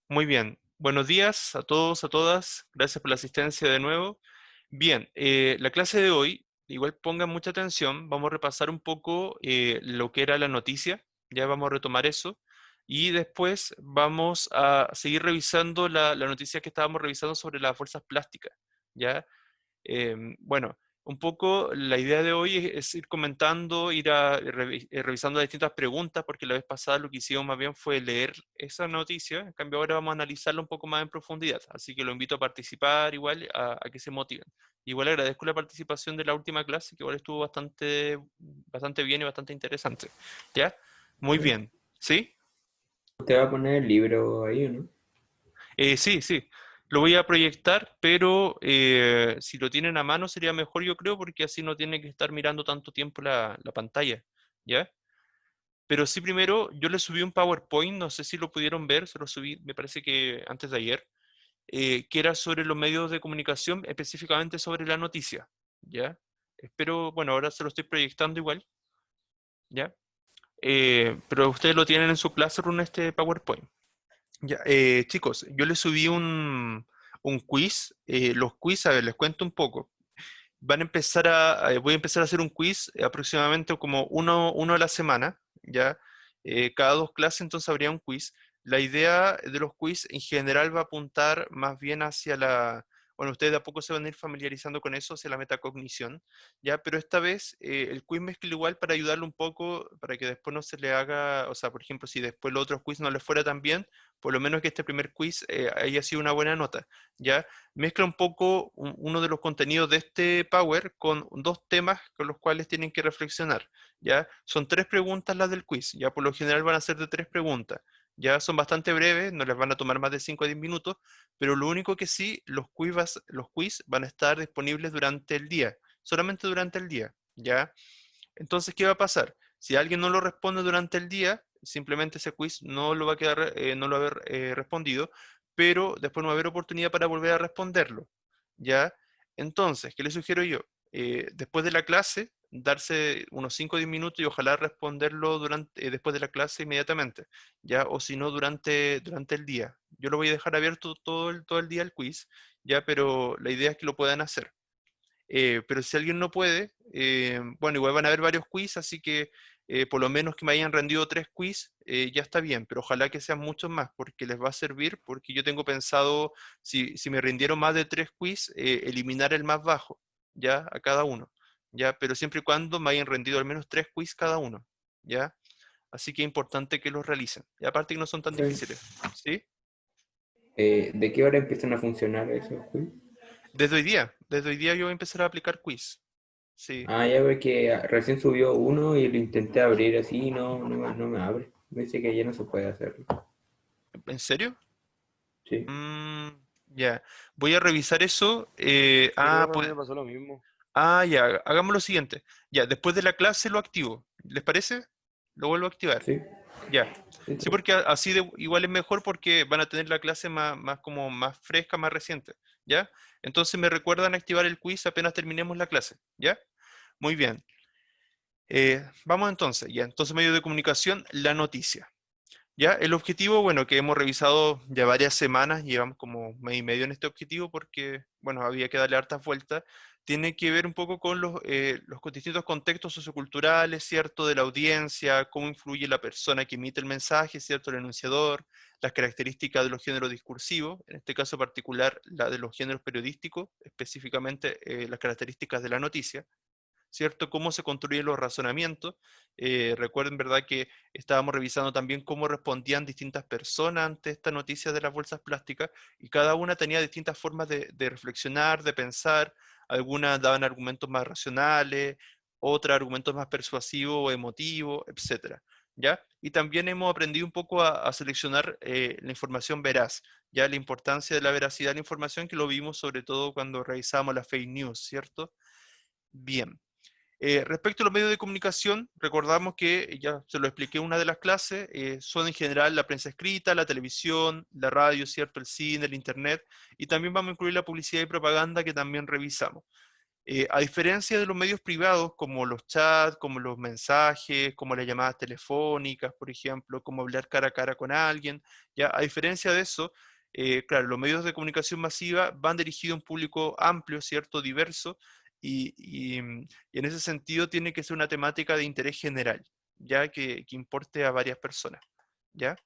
Muy bien. Buenos días a todos, a todas. Gracias por la asistencia de nuevo. Bien, la clase de hoy, igual pongan mucha atención, vamos a repasar un poco lo que era la noticia, ya vamos a retomar eso, y después vamos a seguir revisando la noticia que estábamos revisando sobre las fuerzas plásticas, ¿ya? Bueno, un poco la idea de hoy es ir comentando, revisando las distintas preguntas, porque la vez pasada lo que hicimos más bien fue leer esa noticia, en cambio ahora vamos a analizarla un poco más en profundidad, así que lo invito a participar igual, a que se motiven. Igual agradezco la participación de la última clase, que igual estuvo bastante bien y bastante interesante. ¿Ya? Muy Bueno, bien. ¿Sí? usted va a poner el libro ahí, ¿o no? Sí, sí, lo voy a proyectar, pero si lo tienen a mano sería mejor, yo creo, porque así no tiene que estar mirando tanto tiempo la pantalla, ¿ya? Pero sí, primero, yo le subí un PowerPoint, no sé si lo pudieron ver, se lo subí, me parece que antes de ayer, que era sobre los medios de comunicación, específicamente sobre la noticia, ¿ya? Espero, bueno, ahora se lo estoy proyectando igual, ¿ya? Pero ustedes lo tienen en su Classroom, este PowerPoint. Ya, chicos, yo les subí un quiz. Los quiz, a ver, les cuento un poco. Voy a empezar a hacer un quiz aproximadamente como uno a la semana, ¿ya? Cada dos clases entonces habría un quiz. La idea de los quiz en general va a apuntar más bien hacia bueno, ustedes de a poco se van a ir familiarizando con eso, hacia la metacognición, ¿ya? Pero esta vez el quiz mezcla igual para ayudarle un poco, para que después no se le haga, o sea, por ejemplo, si después los otros quiz no les fuera tan bien, por lo menos que este primer quiz haya sido una buena nota, ¿ya? Mezcla un poco uno de los contenidos de este Power con dos temas con los cuales tienen que reflexionar, ¿ya? Son tres preguntas las del quiz, ya por lo general van a ser de tres preguntas, ya son bastante breves, no les van a tomar más de 5 a 10 minutos, pero lo único que sí, los quiz van a estar disponibles durante el día, solamente durante el día, ¿ya? Entonces, ¿qué va a pasar? Si alguien no lo responde durante el día, simplemente ese quiz no lo va a quedar, no lo va a haber respondido, pero después no va a haber oportunidad para volver a responderlo. ¿Ya? Entonces, ¿qué le sugiero yo? Después de la clase, darse unos 5 o 10 minutos y ojalá responderlo después de la clase inmediatamente, ¿ya? O si no, durante el día. Yo lo voy a dejar abierto todo el día el quiz, ¿ya? Pero la idea es que lo puedan hacer. Pero si alguien no puede, bueno, igual van a haber varios quiz, así que por lo menos que me hayan rendido tres quiz, ya está bien, pero ojalá que sean muchos más, porque les va a servir, porque yo tengo pensado, si me rindieron más de tres quiz, eliminar el más bajo, ya, a cada uno, ya, pero siempre y cuando me hayan rendido al menos tres quiz cada uno, ya, así que es importante que los realicen, y aparte que no son tan Profe, difíciles, ¿sí? ¿de qué hora empiezan a funcionar esos quiz? Desde hoy día yo voy a empezar a aplicar quiz, sí. Ah, ya ve que recién subió uno y lo intenté abrir así y no me abre. Me dice que ya no se puede hacerlo. ¿En serio? Sí. Mm, ya, voy a revisar eso. Sí, profe, a mí me pasó lo mismo. Ya, hagamos lo siguiente. Ya, después de la clase lo activo. ¿Les parece? Lo vuelvo a activar. Sí, Ya. sí, Sí, está porque así igual es mejor porque van a tener la clase más fresca, más reciente. ¿Ya? Entonces me recuerdan activar el quiz apenas terminemos la clase. ¿Ya? Muy bien. Vamos entonces. Ya, entonces medio de comunicación, la noticia. Ya, el objetivo, bueno, que hemos revisado ya varias semanas, llevamos como mes y medio en este objetivo porque, bueno, había que darle hartas vueltas, tiene que ver un poco con los distintos contextos socioculturales, ¿cierto? De la audiencia, cómo influye la persona que emite el mensaje, ¿cierto? El enunciador, las características de los géneros discursivos, en este caso particular la de los géneros periodísticos, específicamente las características de la noticia. ¿Cierto? Cómo se construyen los razonamientos. Recuerden, ¿verdad?, que estábamos revisando también cómo respondían distintas personas ante esta noticia de las bolsas plásticas y cada una tenía distintas formas de reflexionar, de pensar. Algunas daban argumentos más racionales, otras argumentos más persuasivos o emotivos, etcétera. ¿Ya? Y también hemos aprendido un poco a seleccionar la información veraz, ya la importancia de la veracidad de la información que lo vimos sobre todo cuando revisamos las fake news, ¿cierto? Bien. Respecto a los medios de comunicación, recordamos que, ya se lo expliqué en una de las clases, son en general la prensa escrita, la televisión, la radio, ¿cierto? El cine, el internet, y también vamos a incluir la publicidad y propaganda que también revisamos. A diferencia de los medios privados, como los chats, como los mensajes, como las llamadas telefónicas, por ejemplo, como hablar cara a cara con alguien, ¿ya? A diferencia de eso, claro, los medios de comunicación masiva van dirigidos a un público amplio, ¿cierto? Diverso, y en ese sentido tiene que ser una temática de interés general, ya que importe a varias personas, ¿ya?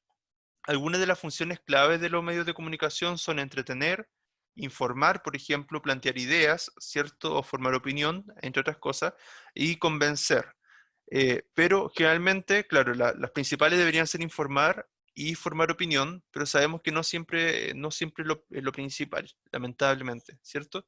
Algunas de las funciones claves de los medios de comunicación son entretener, informar, por ejemplo, plantear ideas, ¿cierto? O formar opinión, entre otras cosas, y convencer. Pero generalmente, claro, las principales deberían ser informar y formar opinión, pero sabemos que no siempre es lo principal, lamentablemente, ¿cierto?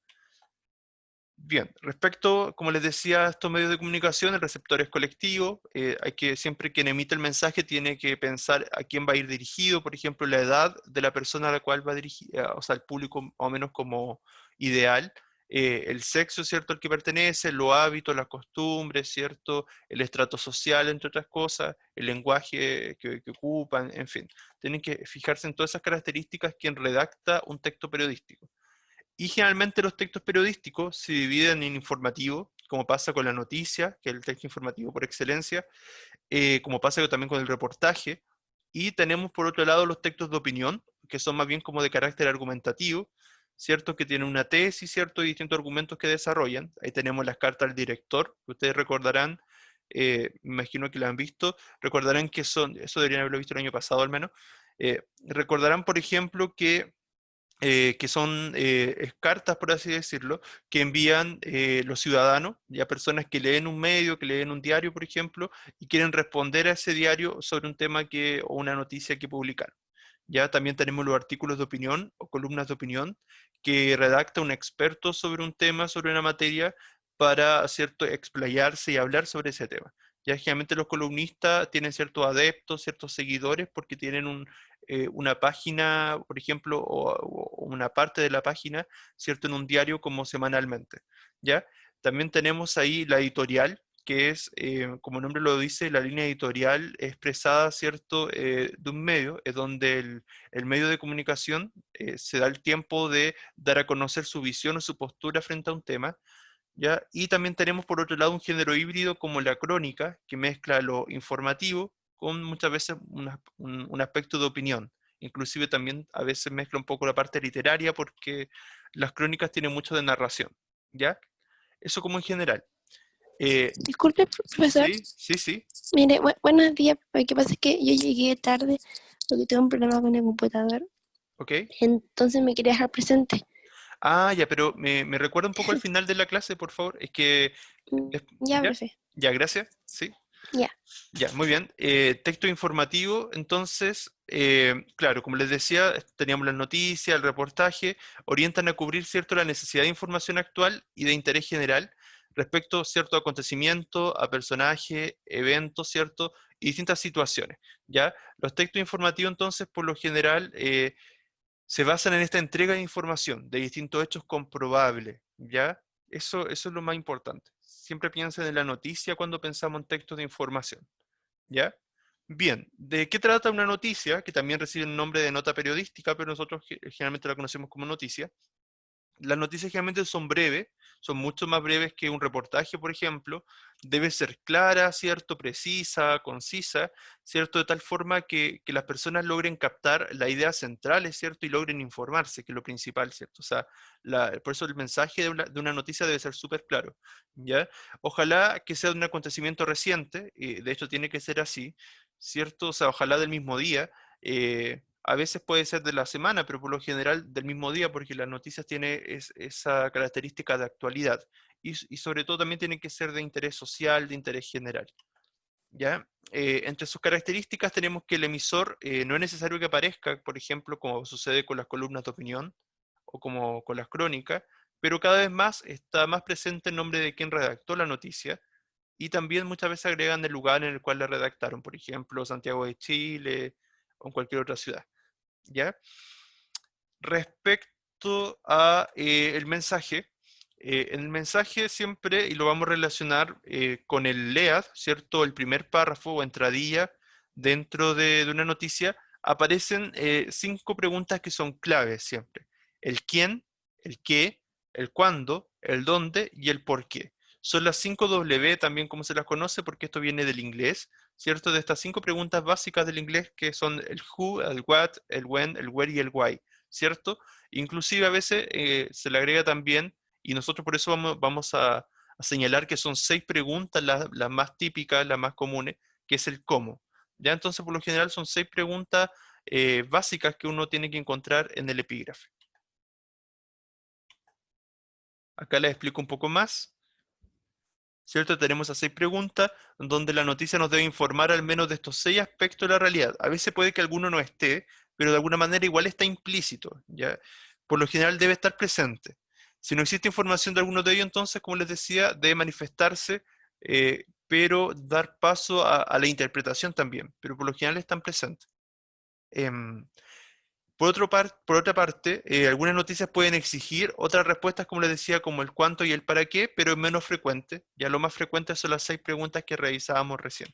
Bien, respecto, como les decía, a estos medios de comunicación, el receptor es colectivo, hay que, siempre quien emite el mensaje tiene que pensar a quién va a ir dirigido, por ejemplo, la edad de la persona a la cual va a dirigir, o sea, el público más o menos como ideal, el sexo, ¿cierto?, al que pertenece, los hábitos, las costumbres, ¿cierto?, el estrato social, entre otras cosas, el lenguaje que ocupan, en fin, tienen que fijarse en todas esas características quien redacta un texto periodístico. Y generalmente los textos periodísticos se dividen en informativo, como pasa con la noticia, que es el texto informativo por excelencia, como pasa también con el reportaje, y tenemos por otro lado los textos de opinión, que son más bien como de carácter argumentativo, ¿cierto? Que tienen una tesis, ¿cierto? Y distintos argumentos que desarrollan. Ahí tenemos las cartas al director, que ustedes recordarán, me imagino que la han visto, recordarán que son, eso deberían haberlo visto el año pasado al menos, recordarán, por ejemplo, que son cartas, por así decirlo, que envían los ciudadanos, ya personas que leen un medio, que leen un diario, por ejemplo, y quieren responder a ese diario sobre un tema o una noticia que publicaron. Ya también tenemos los artículos de opinión o columnas de opinión que redacta un experto sobre un tema, sobre una materia, para, ¿cierto?, explayarse y hablar sobre ese tema. Ya generalmente los columnistas tienen ciertos adeptos, ciertos seguidores, porque tienen una página, por ejemplo, o una parte de la página, ¿cierto?, en un diario como semanalmente, ¿ya? También tenemos ahí la editorial, que es, como el nombre lo dice, la línea editorial expresada, ¿cierto?, de un medio, es donde el medio de comunicación se da el tiempo de dar a conocer su visión o su postura frente a un tema, ¿ya? Y también tenemos por otro lado un género híbrido como la crónica, que mezcla lo informativo con muchas veces un aspecto de opinión. Inclusive también a veces mezcla un poco la parte literaria porque las crónicas tienen mucho de narración, ¿ya? Eso como en general. Disculpe, profesor. Sí, sí, sí. Mire, buenos días. Lo que pasa es que yo llegué tarde porque tuve un problema con el computador. Ok. Entonces me quería dejar presente. Ah, ya, pero me recuerda un poco al final de la clase, por favor. Es que... Ya, ¿Ya? profe. Ya, gracias. Sí. Ya. Ya, muy bien. Texto informativo, entonces, claro, como les decía, teníamos las noticias, el reportaje, orientan a cubrir, ¿cierto?, la necesidad de información actual y de interés general respecto, ¿cierto?, a acontecimientos, a personajes, eventos, ¿cierto?, y distintas situaciones, ¿ya? Los textos informativos, entonces, por lo general, se basan en esta entrega de información de distintos hechos comprobables, ¿ya? Eso es lo más importante. Siempre piensen en la noticia cuando pensamos en textos de información. ¿Ya? Bien, ¿de qué trata una noticia? Que también recibe el nombre de nota periodística, pero nosotros generalmente la conocemos como noticia. Las noticias generalmente son breves, son mucho más breves que un reportaje, por ejemplo. Debe ser clara, ¿cierto? Precisa, concisa, ¿cierto? De tal forma que las personas logren captar las ideas centrales, ¿cierto? Y logren informarse, que es lo principal, ¿cierto? O sea, por eso el mensaje de una noticia debe ser súper claro, ¿ya? Ojalá que sea de un acontecimiento reciente, y de hecho tiene que ser así, ¿cierto? O sea, ojalá del mismo día. A veces puede ser de la semana, pero por lo general del mismo día, porque las noticias tienen esa característica de actualidad. Y sobre todo también tienen que ser de interés social, de interés general. ¿Ya? Entre sus características tenemos que el emisor no es necesario que aparezca, por ejemplo, como sucede con las columnas de opinión o como con las crónicas, pero cada vez más está más presente el nombre de quien redactó la noticia y también muchas veces agregan el lugar en el cual la redactaron, por ejemplo, Santiago de Chile o en cualquier otra ciudad. ¿Ya? Respecto a el mensaje, en el mensaje siempre, y lo vamos a relacionar con el LEAD, ¿cierto? El primer párrafo o entradilla dentro de una noticia, aparecen 5 preguntas que son claves siempre. El quién, el qué, el cuándo, el dónde y el por qué. Son las 5 W también como se las conoce porque esto viene del inglés, ¿cierto? De estas 5 preguntas básicas del inglés que son el who, el what, el when, el where y el why, ¿cierto? Inclusive a veces se le agrega también, y nosotros por eso vamos a señalar que son 6 preguntas las más típicas, las más comunes, que es el cómo. ¿Ya? Entonces por lo general son 6 preguntas básicas que uno tiene que encontrar en el epígrafe. Acá les explico un poco más. ¿Cierto? Tenemos esas 6 preguntas donde la noticia nos debe informar al menos de estos 6 aspectos de la realidad. A veces puede que alguno no esté, pero de alguna manera igual está implícito, ¿ya? Por lo general debe estar presente. Si no existe información de alguno de ellos, entonces, como les decía, debe manifestarse, pero dar paso a la interpretación también, pero por lo general están presentes. Por otra parte, algunas noticias pueden exigir otras respuestas, como les decía, como el cuánto y el para qué, pero es menos frecuente. Ya lo más frecuente son las 6 preguntas que revisábamos recién.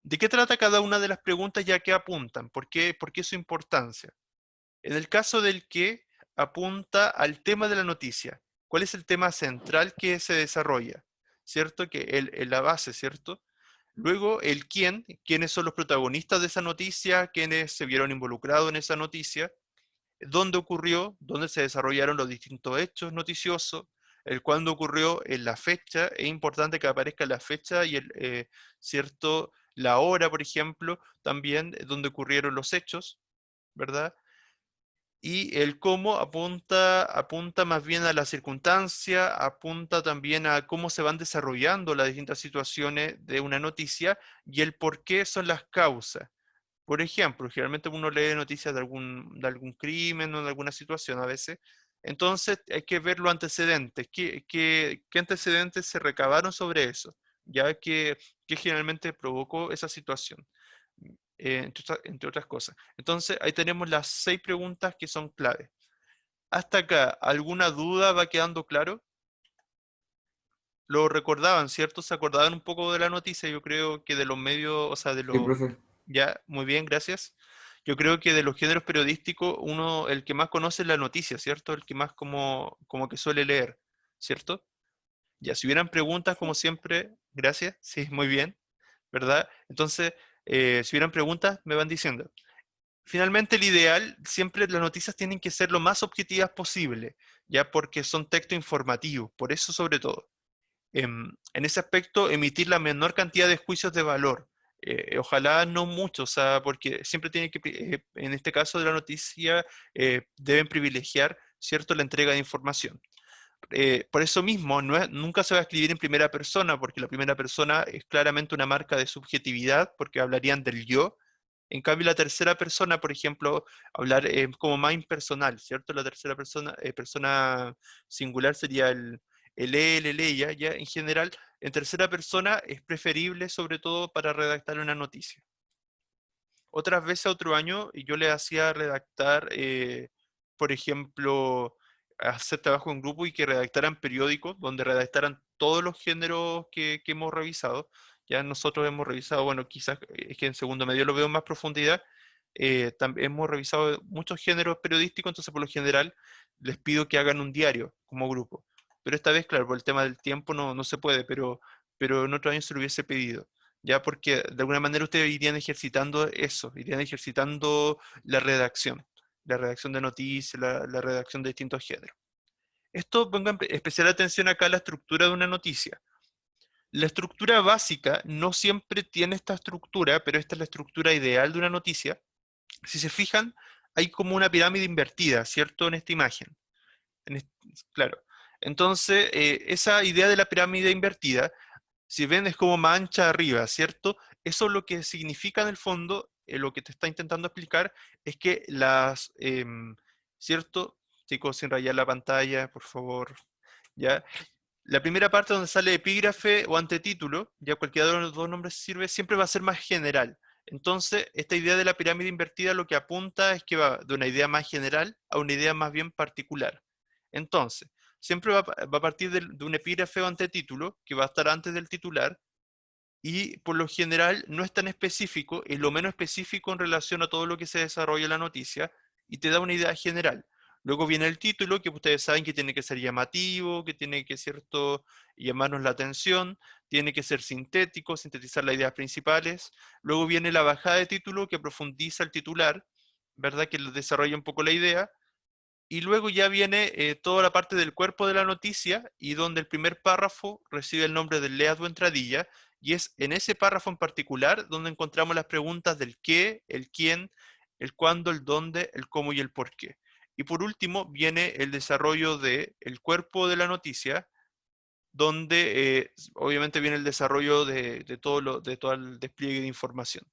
¿De qué trata cada una de las preguntas y a qué apuntan? ¿Por qué su importancia? En el caso del qué, apunta al tema de la noticia. ¿Cuál es el tema central que se desarrolla? ¿Cierto? Que la base, ¿cierto? Luego, el quién, quiénes son los protagonistas de esa noticia, quiénes se vieron involucrados en esa noticia, dónde ocurrió, dónde se desarrollaron los distintos hechos noticiosos, el cuándo ocurrió, en la fecha, es importante que aparezca la fecha y cierto, la hora, por ejemplo, también donde ocurrieron los hechos, ¿verdad? Y el cómo apunta más bien a la circunstancia, apunta también a cómo se van desarrollando las distintas situaciones de una noticia, y el por qué son las causas. Por ejemplo, generalmente uno lee noticias de algún crimen o de alguna situación a veces, entonces hay que ver los antecedentes, qué antecedentes se recabaron sobre eso, ya que generalmente provocó esa situación, entre otras cosas. Entonces ahí tenemos las 6 preguntas que son claves. Hasta acá, ¿alguna duda va quedando claro? Lo recordaban, ¿cierto? Se acordaban un poco de la noticia, yo creo que de los medios, o sea, de Sí, los... profe. Ya, muy bien, gracias. Yo creo que de los géneros periodísticos, el que más conoce es la noticia, ¿cierto? El que más como que suele leer, ¿cierto? Ya, si hubieran preguntas, como Sí. siempre, gracias, sí, muy bien, ¿verdad? Entonces, si hubieran preguntas, me van diciendo. Finalmente, el ideal, siempre las noticias tienen que ser lo más objetivas posible, ya porque son texto informativo, por eso sobre todo. En ese aspecto, emitir la menor cantidad de juicios de valor. Ojalá no mucho, o sea, porque siempre tiene que, en este caso de la noticia, deben privilegiar, ¿cierto?, la entrega de información. Por eso mismo, nunca se va a escribir en primera persona, porque la primera persona es claramente una marca de subjetividad, porque hablarían del yo. En cambio, la tercera persona, por ejemplo, hablar como más impersonal, ¿cierto? La tercera persona, persona singular sería el él, el ella, ya en general, en tercera persona es preferible, sobre todo para redactar una noticia. Otras veces, otro año, yo le hacía redactar, por ejemplo, hacer trabajo en grupo y que redactaran periódicos, donde redactaran todos los géneros que hemos revisado. Ya nosotros hemos revisado, bueno, quizás es que en segundo medio lo veo en más profundidad, hemos revisado muchos géneros periodísticos, entonces por lo general les pido que hagan un diario como grupo. Pero esta vez, claro, por el tema del tiempo no se puede, pero en otro año se lo hubiese pedido ya porque de alguna manera ustedes irían ejercitando eso, irían ejercitando la redacción de noticias, la redacción de distintos géneros. Esto, pongan especial atención acá a la estructura de una noticia. La estructura básica no siempre tiene esta estructura, pero esta es la estructura ideal de una noticia. Si se fijan, hay como una pirámide invertida, ¿cierto? En esta imagen. En est- claro. Entonces, esa idea de la pirámide invertida si ven es como mancha arriba, ¿cierto? Eso lo que significa en el fondo, lo que te está intentando explicar, es que ¿cierto? Chicos, sin rayar la pantalla, por favor, ¿ya? La primera parte donde sale epígrafe o antetítulo, ya cualquiera de los dos nombres sirve, siempre va a ser más general. Entonces, esta idea de la pirámide invertida lo que apunta es que va de una idea más general a una idea más bien particular. Entonces, siempre va a partir de un epígrafe o antetítulo, que va a estar antes del titular, y por lo general no es tan específico, es lo menos específico en relación a todo lo que se desarrolla en la noticia, y te da una idea general. Luego viene el título, que ustedes saben que tiene que ser llamativo, que tiene que, cierto, llamarnos la atención, tiene que ser sintético, sintetizar las ideas principales. Luego viene la bajada de título, que profundiza el titular, ¿verdad? Que desarrolla un poco la idea. Y luego ya viene toda la parte del cuerpo de la noticia, y donde el primer párrafo recibe el nombre del lead o entradilla, y es en ese párrafo en particular donde encontramos las preguntas del qué, el quién, el cuándo, el dónde, el cómo y el por qué. Y por último viene el desarrollo del cuerpo de la noticia, donde obviamente viene el desarrollo de todo el despliegue de información.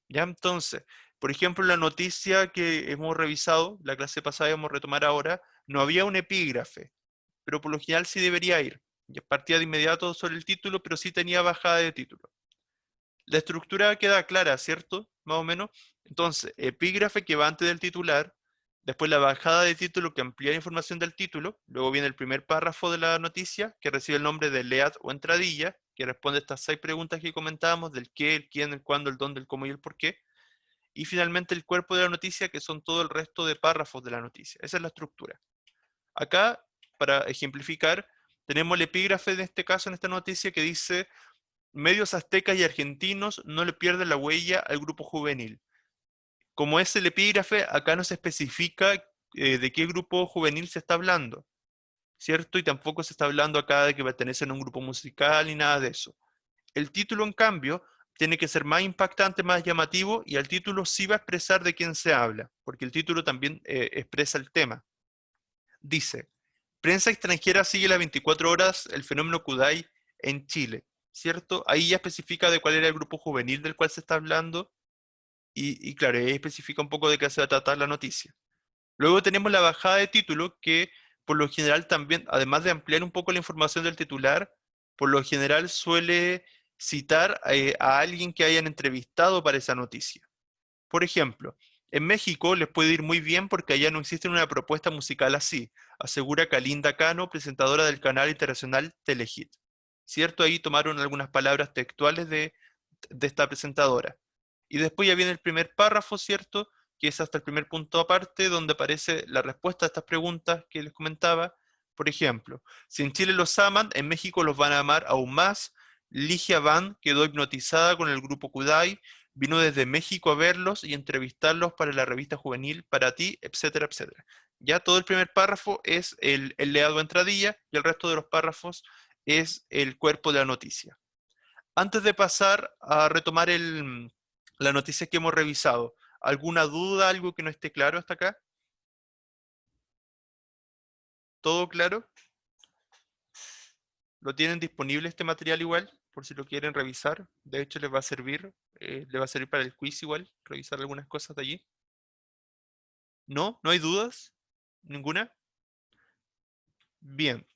¿Ya? Entonces, por ejemplo, la noticia que hemos revisado, la clase pasada y vamos a retomar ahora, no había un epígrafe, pero por lo general sí debería ir. Ya partía de inmediato sobre el título, pero sí tenía bajada de título. La estructura queda clara, ¿cierto? Más o menos. Entonces, epígrafe que va antes del titular, después la bajada de título que amplía la información del título, luego viene el primer párrafo de la noticia, que recibe el nombre de lead o entradilla, que responde a estas 6 preguntas que comentábamos, del qué, el quién, el cuándo, el dónde, el cómo y el por qué. Y finalmente el cuerpo de la noticia, que son todo el resto de párrafos de la noticia. Esa es la estructura. Acá, para ejemplificar, tenemos el epígrafe de este caso, en esta noticia, que dice: medios aztecas y argentinos no le pierden la huella al grupo juvenil. Como es el epígrafe, acá no se especifica de qué grupo juvenil se está hablando, ¿cierto? Y tampoco se está hablando acá de que pertenecen a un grupo musical ni nada de eso. El título, en cambio, tiene que ser más impactante, más llamativo, y el título sí va a expresar de quién se habla, porque el título también expresa el tema. Dice: prensa extranjera sigue las 24 horas el fenómeno Kudai en Chile, ¿cierto? Ahí ya especifica de cuál era el grupo juvenil del cual se está hablando, y claro, ahí especifica un poco de qué se va a tratar la noticia. Luego tenemos la bajada de título, que por lo general también, además de ampliar un poco la información del titular, por lo general suele citar a alguien que hayan entrevistado para esa noticia. Por ejemplo, en México les puede ir muy bien porque allá no existe una propuesta musical así, asegura Kalinda Cano, presentadora del canal internacional Telehit. ¿Cierto? Ahí tomaron algunas palabras textuales de esta presentadora. Y después ya viene el primer párrafo, ¿cierto? Que es hasta el primer punto aparte, donde aparece la respuesta a estas preguntas que les comentaba. Por ejemplo, si en Chile los aman, en México los van a amar aún más. Ligia Van quedó hipnotizada con el grupo Kudai, vino desde México a verlos y entrevistarlos para la revista juvenil Para Ti, etcétera, etcétera. Ya todo el primer párrafo es el leado entradilla, y el resto de los párrafos es el cuerpo de la noticia. Antes de pasar a retomar la noticia que hemos revisado, ¿alguna duda, algo que no esté claro hasta acá? ¿Todo claro? ¿Lo tienen disponible este material igual? Por si lo quieren revisar. De hecho, les va a servir para el quiz igual, revisar algunas cosas de allí. ¿No? ¿No hay dudas? ¿Ninguna? Bien.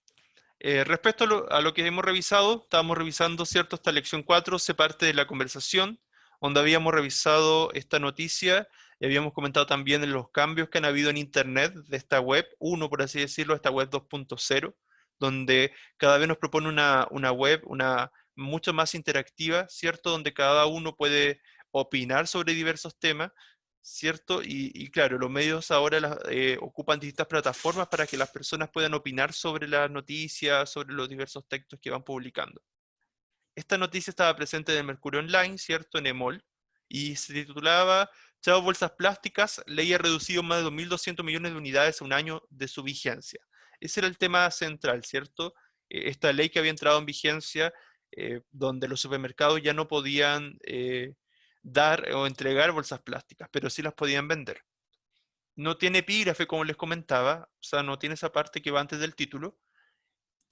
Respecto a lo que hemos revisado, estábamos revisando, ¿cierto? Esta lección 4 se parte de la conversación, donde habíamos revisado esta noticia y habíamos comentado también en los cambios que han habido en Internet de esta web 1, por así decirlo, esta web 2.0, donde cada vez nos propone una web mucho más interactiva, ¿cierto? Donde cada uno puede opinar sobre diversos temas, ¿cierto? Y claro, los medios ahora ocupan distintas plataformas para que las personas puedan opinar sobre las noticias, sobre los diversos textos que van publicando. Esta noticia estaba presente en el Mercurio Online, ¿cierto? En EMOL, y se titulaba: Chao bolsas plásticas, ley ha reducido más de 2.200 millones de unidades a un año de su vigencia. Ese era el tema central, ¿cierto? Esta ley que había entrado en vigencia, donde los supermercados ya no podían dar o entregar bolsas plásticas, pero sí las podían vender. No tiene epígrafe, como les comentaba, o sea, no tiene esa parte que va antes del título,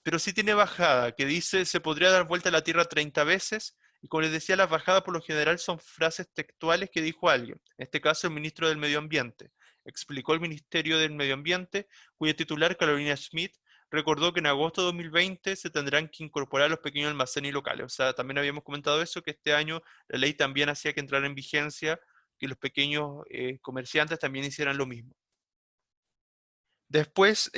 pero sí tiene bajada, que dice: se podría dar vuelta a la Tierra 30 veces, y como les decía, las bajadas por lo general son frases textuales que dijo alguien, en este caso el ministro del Medio Ambiente. Explicó el Ministerio del Medio Ambiente, cuya titular, Carolina Schmidt, recordó que en agosto de 2020 se tendrán que incorporar los pequeños almacenes locales. O sea, también habíamos comentado eso, que este año la ley también hacía que entrara en vigencia, que los pequeños comerciantes también hicieran lo mismo. Después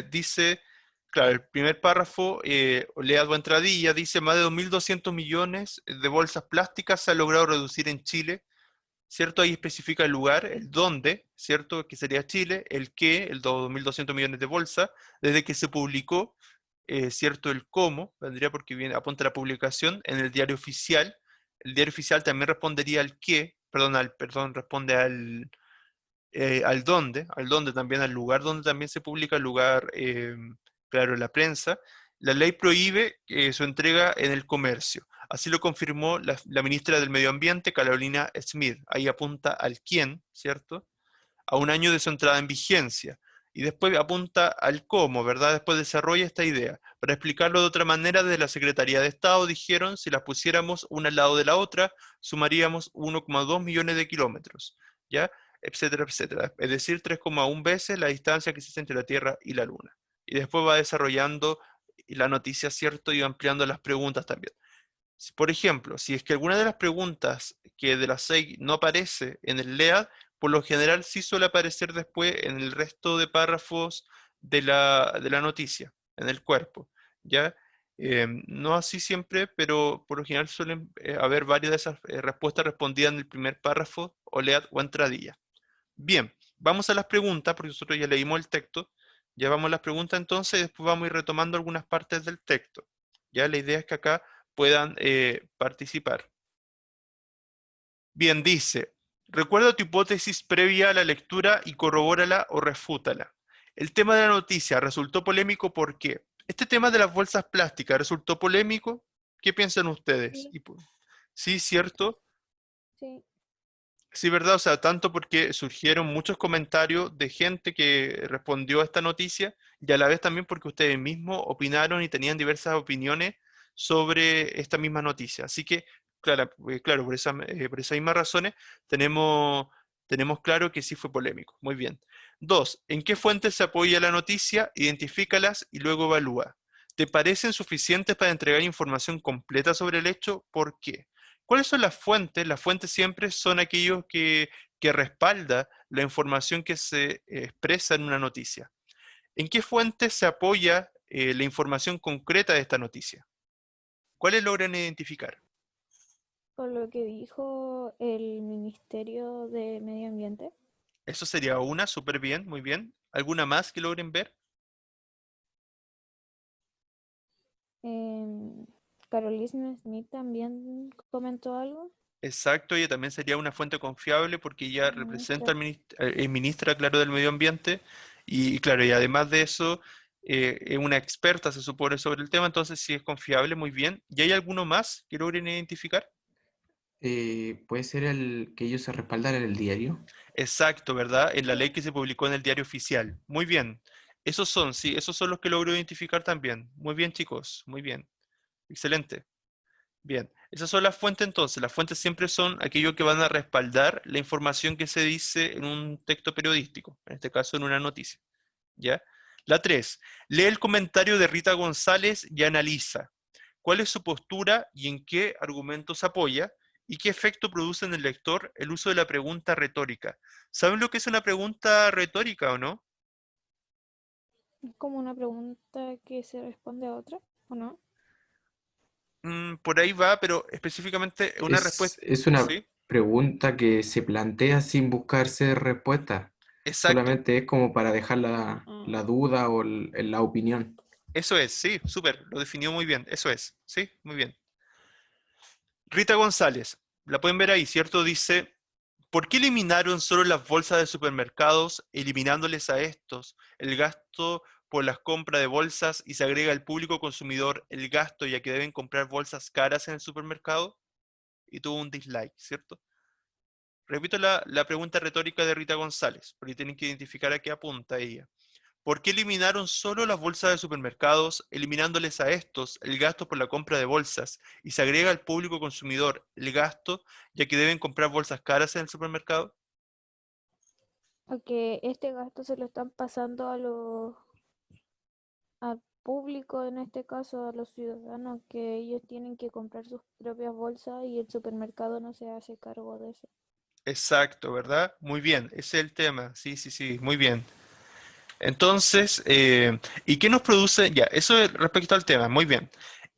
dice, claro, el primer párrafo, leado entradilla, dice: más de 2.200 millones de bolsas plásticas se ha logrado reducir en Chile ¿cierto? Ahí especifica el lugar, el dónde, ¿cierto? Que sería Chile, el qué, el 2.200 millones de bolsa, desde que se publicó, ¿cierto? El cómo, vendría porque viene, apunta a la publicación en el diario oficial. El diario oficial también respondería al qué, perdón, responde al dónde también, al lugar donde también se publica, el lugar, claro, la prensa. La ley prohíbe su entrega en el comercio. Así lo confirmó la ministra del Medio Ambiente, Carolina Smith. Ahí apunta al quién, ¿cierto? A un año de su entrada en vigencia. Y después apunta al cómo, ¿verdad? Después desarrolla esta idea. Para explicarlo de otra manera, desde la Secretaría de Estado dijeron, si las pusiéramos una al lado de la otra, sumaríamos 1,2 millones de kilómetros, ¿ya? Etcétera, etcétera. Es decir, 3,1 veces la distancia que existe entre la Tierra y la Luna. Y después va desarrollando la noticia, ¿cierto? Y va ampliando las preguntas también. Por ejemplo, si es que alguna de las preguntas que de las 6 no aparece en el LEAD, por lo general sí suele aparecer después en el resto de párrafos de la noticia, en el cuerpo, ¿ya? No así siempre, pero por lo general suelen haber varias de esas respuestas respondidas en el primer párrafo, o LEAD o entradilla. Bien, vamos a las preguntas, porque nosotros ya leímos el texto, ya vamos a las preguntas entonces, y después vamos a ir retomando algunas partes del texto. Ya la idea es que acá puedan participar. Bien, dice, recuerda tu hipótesis previa a la lectura y corrobórala o refútala. El tema de la noticia resultó polémico, ¿por qué? Este tema de las bolsas plásticas resultó polémico. ¿Qué piensan ustedes? Sí. Sí, ¿cierto? Sí. Sí, ¿verdad? O sea, tanto porque surgieron muchos comentarios de gente que respondió a esta noticia y a la vez también porque ustedes mismos opinaron y tenían diversas opiniones sobre esta misma noticia. Así que, claro, por esas mismas razones tenemos claro que sí fue polémico. Muy bien. 2. ¿En qué fuentes se apoya la noticia? Identifícalas y luego evalúa. ¿Te parecen suficientes para entregar información completa sobre el hecho? ¿Por qué? ¿Cuáles son las fuentes? Las fuentes siempre son aquellos que respalda la información que se expresa en una noticia. ¿En qué fuentes se apoya la información concreta de esta noticia? ¿Cuáles logran identificar? Con lo que dijo el Ministerio de Medio Ambiente. Eso sería una, súper bien, muy bien. ¿Alguna más que logren ver? Carolina Smith también comentó algo. Exacto, ella también sería una fuente confiable porque ella representa Ministra. es ministra, claro, del medio ambiente y claro, y además de eso es una experta, se supone, sobre el tema, entonces sí es confiable, muy bien. ¿Y hay alguno más que logren identificar? Puede ser el que ellos se respaldan en el diario. Exacto, ¿verdad? En la ley que se publicó en el diario oficial. Muy bien. Esos son, sí, esos son los que logro identificar también. Muy bien, chicos, muy bien. Excelente. Bien, esas son las fuentes entonces. Las fuentes siempre son aquello que van a respaldar la información que se dice en un texto periodístico, en este caso en una noticia. ¿Ya? La 3. Lee el comentario de Rita González y analiza cuál es su postura y en qué argumentos apoya y qué efecto produce en el lector el uso de la pregunta retórica. ¿Saben lo que es una pregunta retórica o no? Es como una pregunta que se responde a otra, ¿o no? Por ahí va, pero específicamente una respuesta. Es una ¿Sí? pregunta que se plantea sin buscarse respuesta. Exacto. Solamente es como para dejar la duda o la opinión. Eso es, sí, súper, lo definió muy bien, eso es, sí, muy bien. Rita González, la pueden ver ahí, ¿cierto? Dice, ¿por qué eliminaron solo las bolsas de supermercados, eliminándoles a estos el gasto por las compras de bolsas y se agrega al público consumidor el gasto ya que deben comprar bolsas caras en el supermercado? Y tuvo un dislike, ¿cierto? Repito la pregunta retórica de Rita González, porque tienen que identificar a qué apunta ella. ¿Por qué eliminaron solo las bolsas de supermercados, eliminándoles a estos el gasto por la compra de bolsas y se agrega al público consumidor el gasto, ya que deben comprar bolsas caras en el supermercado? Porque este gasto se lo están pasando al público, en este caso a los ciudadanos, que ellos tienen que comprar sus propias bolsas y el supermercado no se hace cargo de eso. Exacto, ¿verdad? Muy bien, ese es el tema. Sí, sí, sí, muy bien. Entonces, ¿y qué nos produce? Ya, eso es respecto al tema, muy bien.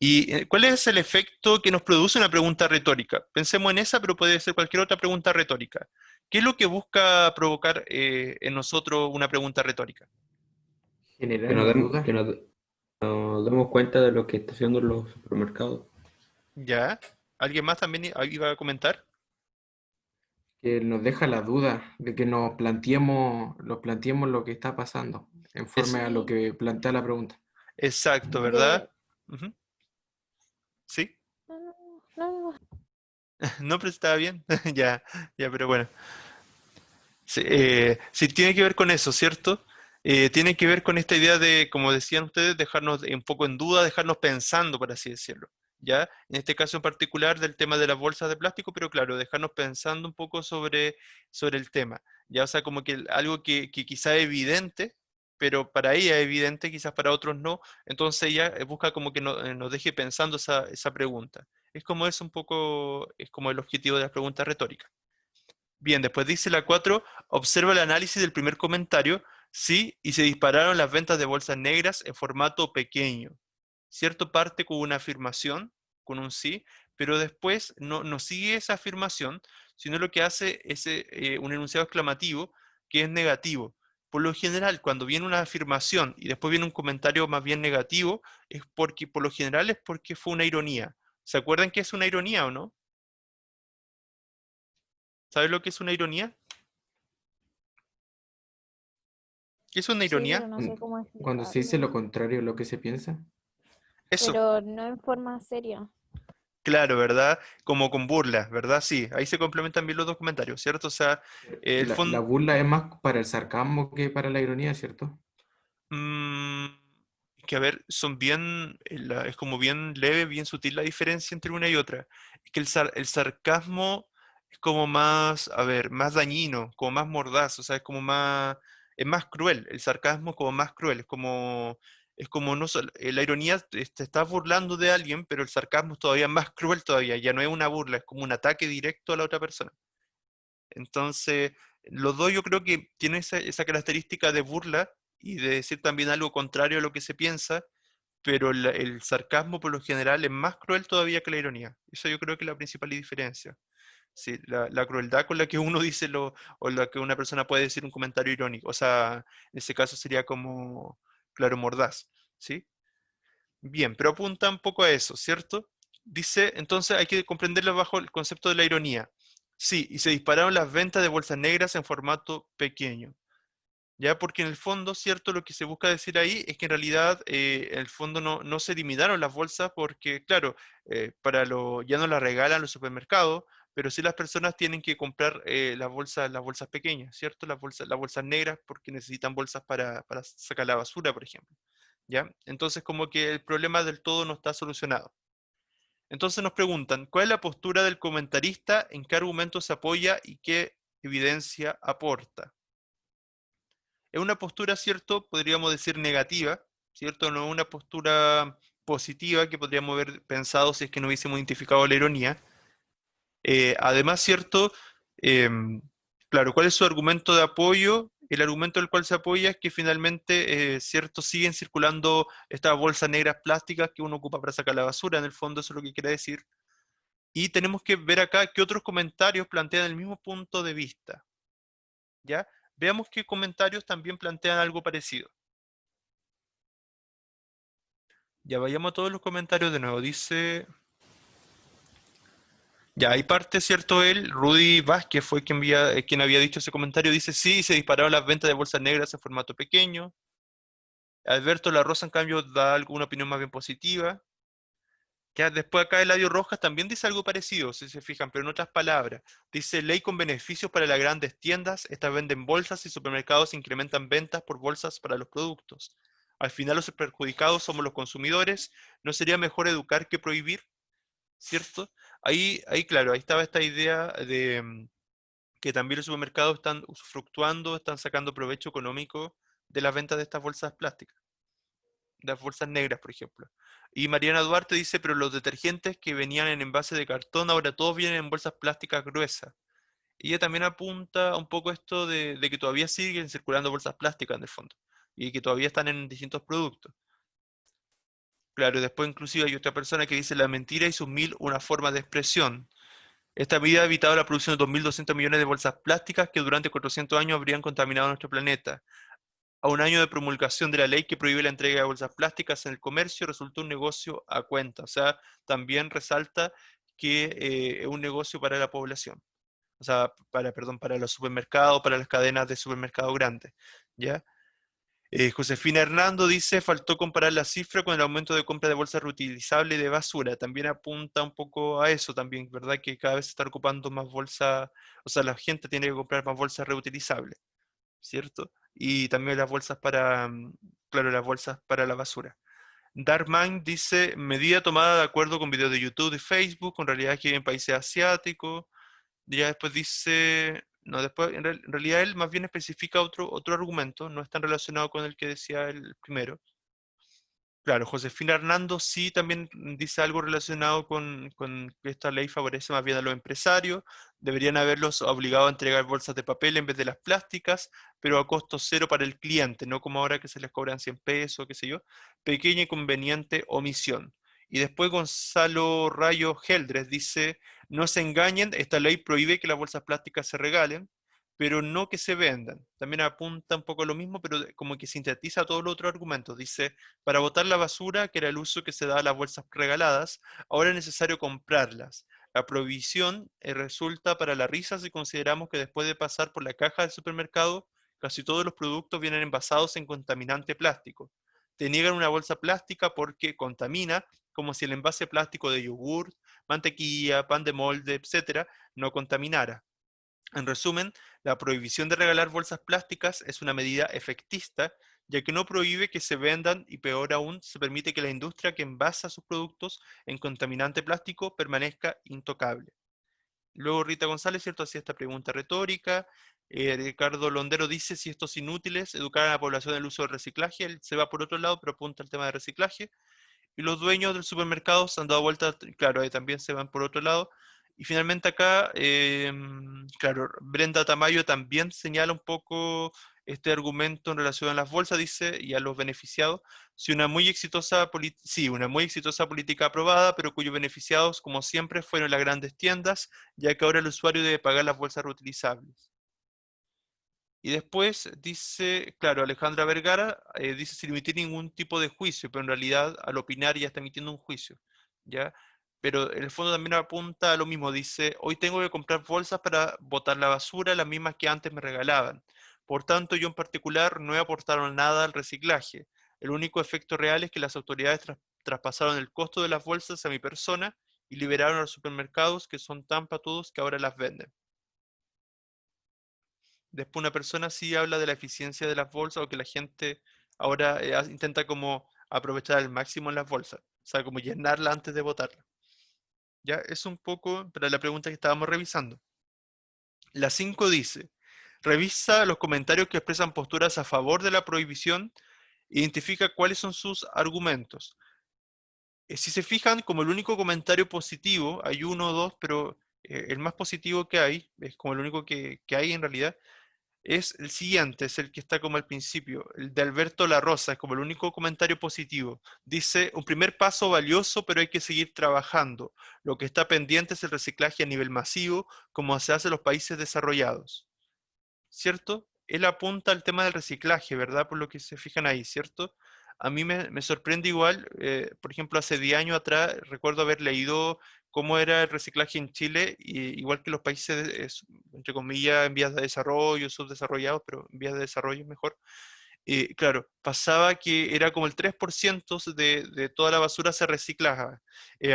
¿Y cuál es el efecto que nos produce una pregunta retórica? Pensemos en esa, pero puede ser cualquier otra pregunta retórica. ¿Qué es lo que busca provocar en nosotros una pregunta retórica? Que Generarnos dudas. nos demos cuenta de lo que está haciendo los supermercados. ¿Ya? ¿Alguien más también iba a comentar? Que nos deja la duda de que nos planteemos lo que está pasando en forma a lo que plantea la pregunta. Exacto, ¿verdad? Ujú. ¿Sí? No. No, pero estaba bien. Ya, pero bueno. Sí, sí, tiene que ver con eso, ¿cierto? Tiene que ver con esta idea de, como decían ustedes, dejarnos un poco en duda, dejarnos pensando, por así decirlo. ¿Ya? En este caso en particular del tema de las bolsas de plástico, pero claro, dejarnos pensando un poco sobre el tema. ¿Ya? O sea, como que algo que quizá es evidente, pero para ella es evidente, quizás para otros no. Entonces ella busca como que nos deje pensando esa pregunta. Es como es un poco, es como el objetivo de las preguntas retóricas. Bien, después dice la 4, observa el análisis del primer comentario, sí, y se dispararon las ventas de bolsas negras en formato pequeño. Cierto, parte con una afirmación, con un sí, pero después no sigue esa afirmación, sino lo que hace es un enunciado exclamativo que es negativo. Por lo general, cuando viene una afirmación y después viene un comentario más bien negativo, es porque, por lo general, es porque fue una ironía. ¿Se acuerdan que es una ironía o no? ¿Sabes lo que es una ironía? ¿Qué es una Sí, ironía? pero no sé cómo Cuando se dice lo explicarlo. contrario de lo que se piensa. Eso, Pero no en forma seria. claro, ¿verdad? Como con burla, ¿verdad? Sí, ahí se complementan bien los dos comentarios, ¿cierto? O sea, el La fondo... burla es más para el sarcasmo que para la ironía, ¿cierto? Mm, que a ver, son bien, es como bien leve, bien sutil la diferencia entre una y otra. Es que el sarcasmo es como más, a ver, más dañino, como más mordaz, o sea, es más cruel. El sarcasmo es como más cruel, es como no la ironía te estás burlando de alguien, pero el sarcasmo es todavía más cruel todavía, ya no es una burla, es como un ataque directo a la otra persona. Entonces, los dos yo creo que tienen esa característica de burla y de decir también algo contrario a lo que se piensa, pero el sarcasmo por lo general es más cruel todavía que la ironía. Eso yo creo que es la principal diferencia. Sí, la crueldad con la que uno dice o la que una persona puede decir un comentario irónico. O sea, en ese caso sería como, claro, mordaz. ¿Sí? Bien, pero apunta un poco a eso, ¿cierto? Dice, entonces hay que comprenderlo bajo el concepto de la ironía. Sí, y se dispararon las ventas de bolsas negras en formato pequeño. Ya, porque en el fondo, cierto, lo que se busca decir ahí es que en realidad, en el fondo no se eliminaron las bolsas porque, claro, ya no las regalan los supermercados, pero sí las personas tienen que comprar las bolsas pequeñas, ¿cierto? Las bolsas negras porque necesitan bolsas para sacar la basura, por ejemplo. ¿Ya? Entonces, como que el problema del todo no está solucionado. Entonces nos preguntan, ¿cuál es la postura del comentarista? ¿En qué argumentos se apoya y qué evidencia aporta? Es una postura, ¿cierto? Podríamos decir negativa, ¿cierto? No es una postura positiva que podríamos haber pensado si es que no hubiésemos identificado la ironía. Además, ¿cierto? Em, claro, ¿cuál es su argumento de apoyo? El argumento del cual se apoya es que finalmente, ¿cierto? Siguen circulando estas bolsas negras plásticas que uno ocupa para sacar la basura, en el fondo eso es lo que quiere decir. Y tenemos que ver acá qué otros comentarios plantean el mismo punto de vista, ¿ya? Veamos qué comentarios también plantean algo parecido. Ya vayamos a todos los comentarios de nuevo. Dice, ya hay parte, ¿cierto? Rudy Vázquez fue quien había dicho ese comentario. Dice, sí, se dispararon las ventas de bolsas negras en formato pequeño. Alberto La Rosa, en cambio, da alguna opinión más bien positiva. Ya después acá Eladio Rojas también dice algo parecido, si se fijan, pero en otras palabras. Dice, ley con beneficios para las grandes tiendas. Estas venden bolsas y supermercados incrementan ventas por bolsas para los productos. Al final los perjudicados somos los consumidores. ¿No sería mejor educar que prohibir? ¿Cierto? Claro, ahí estaba esta idea de que también los supermercados están fluctuando, están sacando provecho económico de las ventas de estas bolsas plásticas, de las bolsas negras, por ejemplo. Y Mariana Duarte dice, pero los detergentes que venían en envase de cartón, ahora todos vienen en bolsas plásticas gruesas. Y ella también apunta un poco esto de que todavía siguen circulando bolsas plásticas en el fondo, y que todavía están en distintos productos. Claro, después inclusive hay otra persona que dice la mentira y sus mil una forma de expresión. Esta medida ha evitado la producción de 2.200 millones de bolsas plásticas que durante 400 años habrían contaminado nuestro planeta. A un año de promulgación de la ley que prohíbe la entrega de bolsas plásticas en el comercio, resultó un negocio a cuenta. O sea, también resalta que es un negocio para la población. O sea, para los supermercados, para las cadenas de supermercados grandes. ¿Ya? Josefina Hernando dice, faltó comparar la cifra con el aumento de compra de bolsas reutilizables y de basura. También apunta un poco a eso también, ¿verdad? Que cada vez se está ocupando más bolsas, o sea, la gente tiene que comprar más bolsas reutilizables, ¿cierto? Y también las bolsas para, claro, las bolsas para la basura. Darkman dice, medida tomada de acuerdo con videos de YouTube y Facebook, con realidad que en países asiáticos. Ya después dice, no, después en realidad él más bien especifica otro argumento, no es tan relacionado con el que decía el primero. Claro, Josefina Hernando sí también dice algo relacionado con que esta ley favorece más bien a los empresarios, deberían haberlos obligado a entregar bolsas de papel en vez de las plásticas, pero a costo cero para el cliente, no como ahora que se les cobran 100 pesos, qué sé yo, pequeña y conveniente omisión. Y después Gonzalo Rayo Geldres dice, no se engañen, esta ley prohíbe que las bolsas plásticas se regalen, pero no que se vendan. También apunta un poco a lo mismo, pero como que sintetiza todos los otros argumentos. Dice, para botar la basura, que era el uso que se da a las bolsas regaladas, ahora es necesario comprarlas. La prohibición resulta para la risa si consideramos que después de pasar por la caja del supermercado, casi todos los productos vienen envasados en contaminante plástico. Te niegan una bolsa plástica porque contamina, como si el envase plástico de yogur, mantequilla, pan de molde, etc., no contaminara. En resumen, la prohibición de regalar bolsas plásticas es una medida efectista, ya que no prohíbe que se vendan y peor aún, se permite que la industria que envasa sus productos en contaminante plástico permanezca intocable. Luego Rita González, ¿cierto?, hacía esta pregunta retórica. Ricardo Londero dice si estos inútiles educar a la población del uso del reciclaje. Él se va por otro lado, pero apunta al tema de reciclaje. Y los dueños del supermercado se han dado vuelta, claro, también se van por otro lado. Y finalmente acá, claro, Brenda Tamayo también señala un poco este argumento en relación a las bolsas, dice, y a los beneficiados, si una muy exitosa sí, una muy exitosa política aprobada, pero cuyos beneficiados, como siempre, fueron las grandes tiendas, ya que ahora el usuario debe pagar las bolsas reutilizables. Y después dice, claro, Alejandra Vergara dice sin emitir ningún tipo de juicio, pero en realidad al opinar ya está emitiendo un juicio, ¿ya? Pero en el fondo también apunta a lo mismo, dice, hoy tengo que comprar bolsas para botar la basura, las mismas que antes me regalaban. Por tanto, yo en particular no he aportado nada al reciclaje. El único efecto real es que las autoridades traspasaron el costo de las bolsas a mi persona y liberaron a los supermercados que son tan patudos que ahora las venden. Después una persona sí habla de la eficiencia de las bolsas o que la gente ahora intenta como aprovechar al máximo las bolsas. O sea, como llenarla antes de botarla. Ya, es un poco para la pregunta que estábamos revisando. La 5 dice, revisa los comentarios que expresan posturas a favor de la prohibición, identifica cuáles son sus argumentos. Si se fijan, como el único comentario positivo, hay uno o dos, pero el más positivo que hay, es como el único que hay en realidad, es el siguiente, es el que está como al principio, el de Alberto La Rosa, es como el único comentario positivo. Dice, un primer paso valioso, pero hay que seguir trabajando. Lo que está pendiente es el reciclaje a nivel masivo, como se hace en los países desarrollados. ¿Cierto? Él apunta al tema del reciclaje, ¿verdad? Por lo que se fijan ahí, ¿cierto? A mí me sorprende igual, por ejemplo, hace 10 años atrás recuerdo haber leído cómo era el reciclaje en Chile, y, igual que los países, entre comillas, en vías de desarrollo, subdesarrollados, pero en vías de desarrollo mejor. Claro, pasaba que era como el 3% de toda la basura se reciclaba.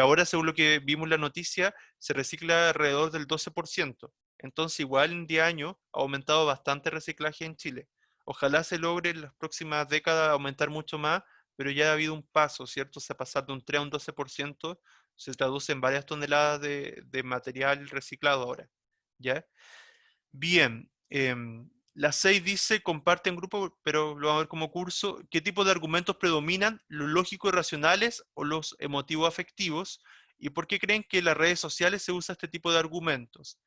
Ahora, según lo que vimos en la noticia, se recicla alrededor del 12%. Entonces, igual en 10 años ha aumentado bastante el reciclaje en Chile. Ojalá se logre en las próximas décadas aumentar mucho más, pero ya ha habido un paso, ¿cierto? O sea, pasar de un 3 a un 12% se traduce en varias toneladas de material reciclado ahora, ¿ya? Bien, la 6 dice, comparte en grupo, pero lo vamos a ver como curso, ¿qué tipo de argumentos predominan? ¿Los lógicos racionales o los emotivos afectivos? ¿Y por qué creen que en las redes sociales se usa este tipo de argumentos?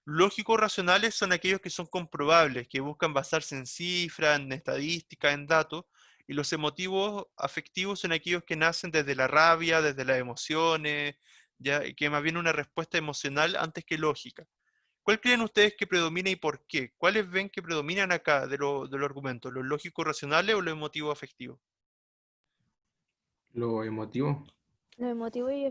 Lógicos racionales son aquellos que son comprobables, que buscan basarse en cifras, en estadísticas, en datos, y los emotivos afectivos son aquellos que nacen desde la rabia, desde las emociones, ya, y que más bien una respuesta emocional antes que lógica. ¿Cuál creen ustedes que predomina y por qué? ¿Cuáles ven que predominan acá de los argumentos? ¿Los lógicos racionales o los emotivos afectivos? Lo emotivo. Lo emotivo y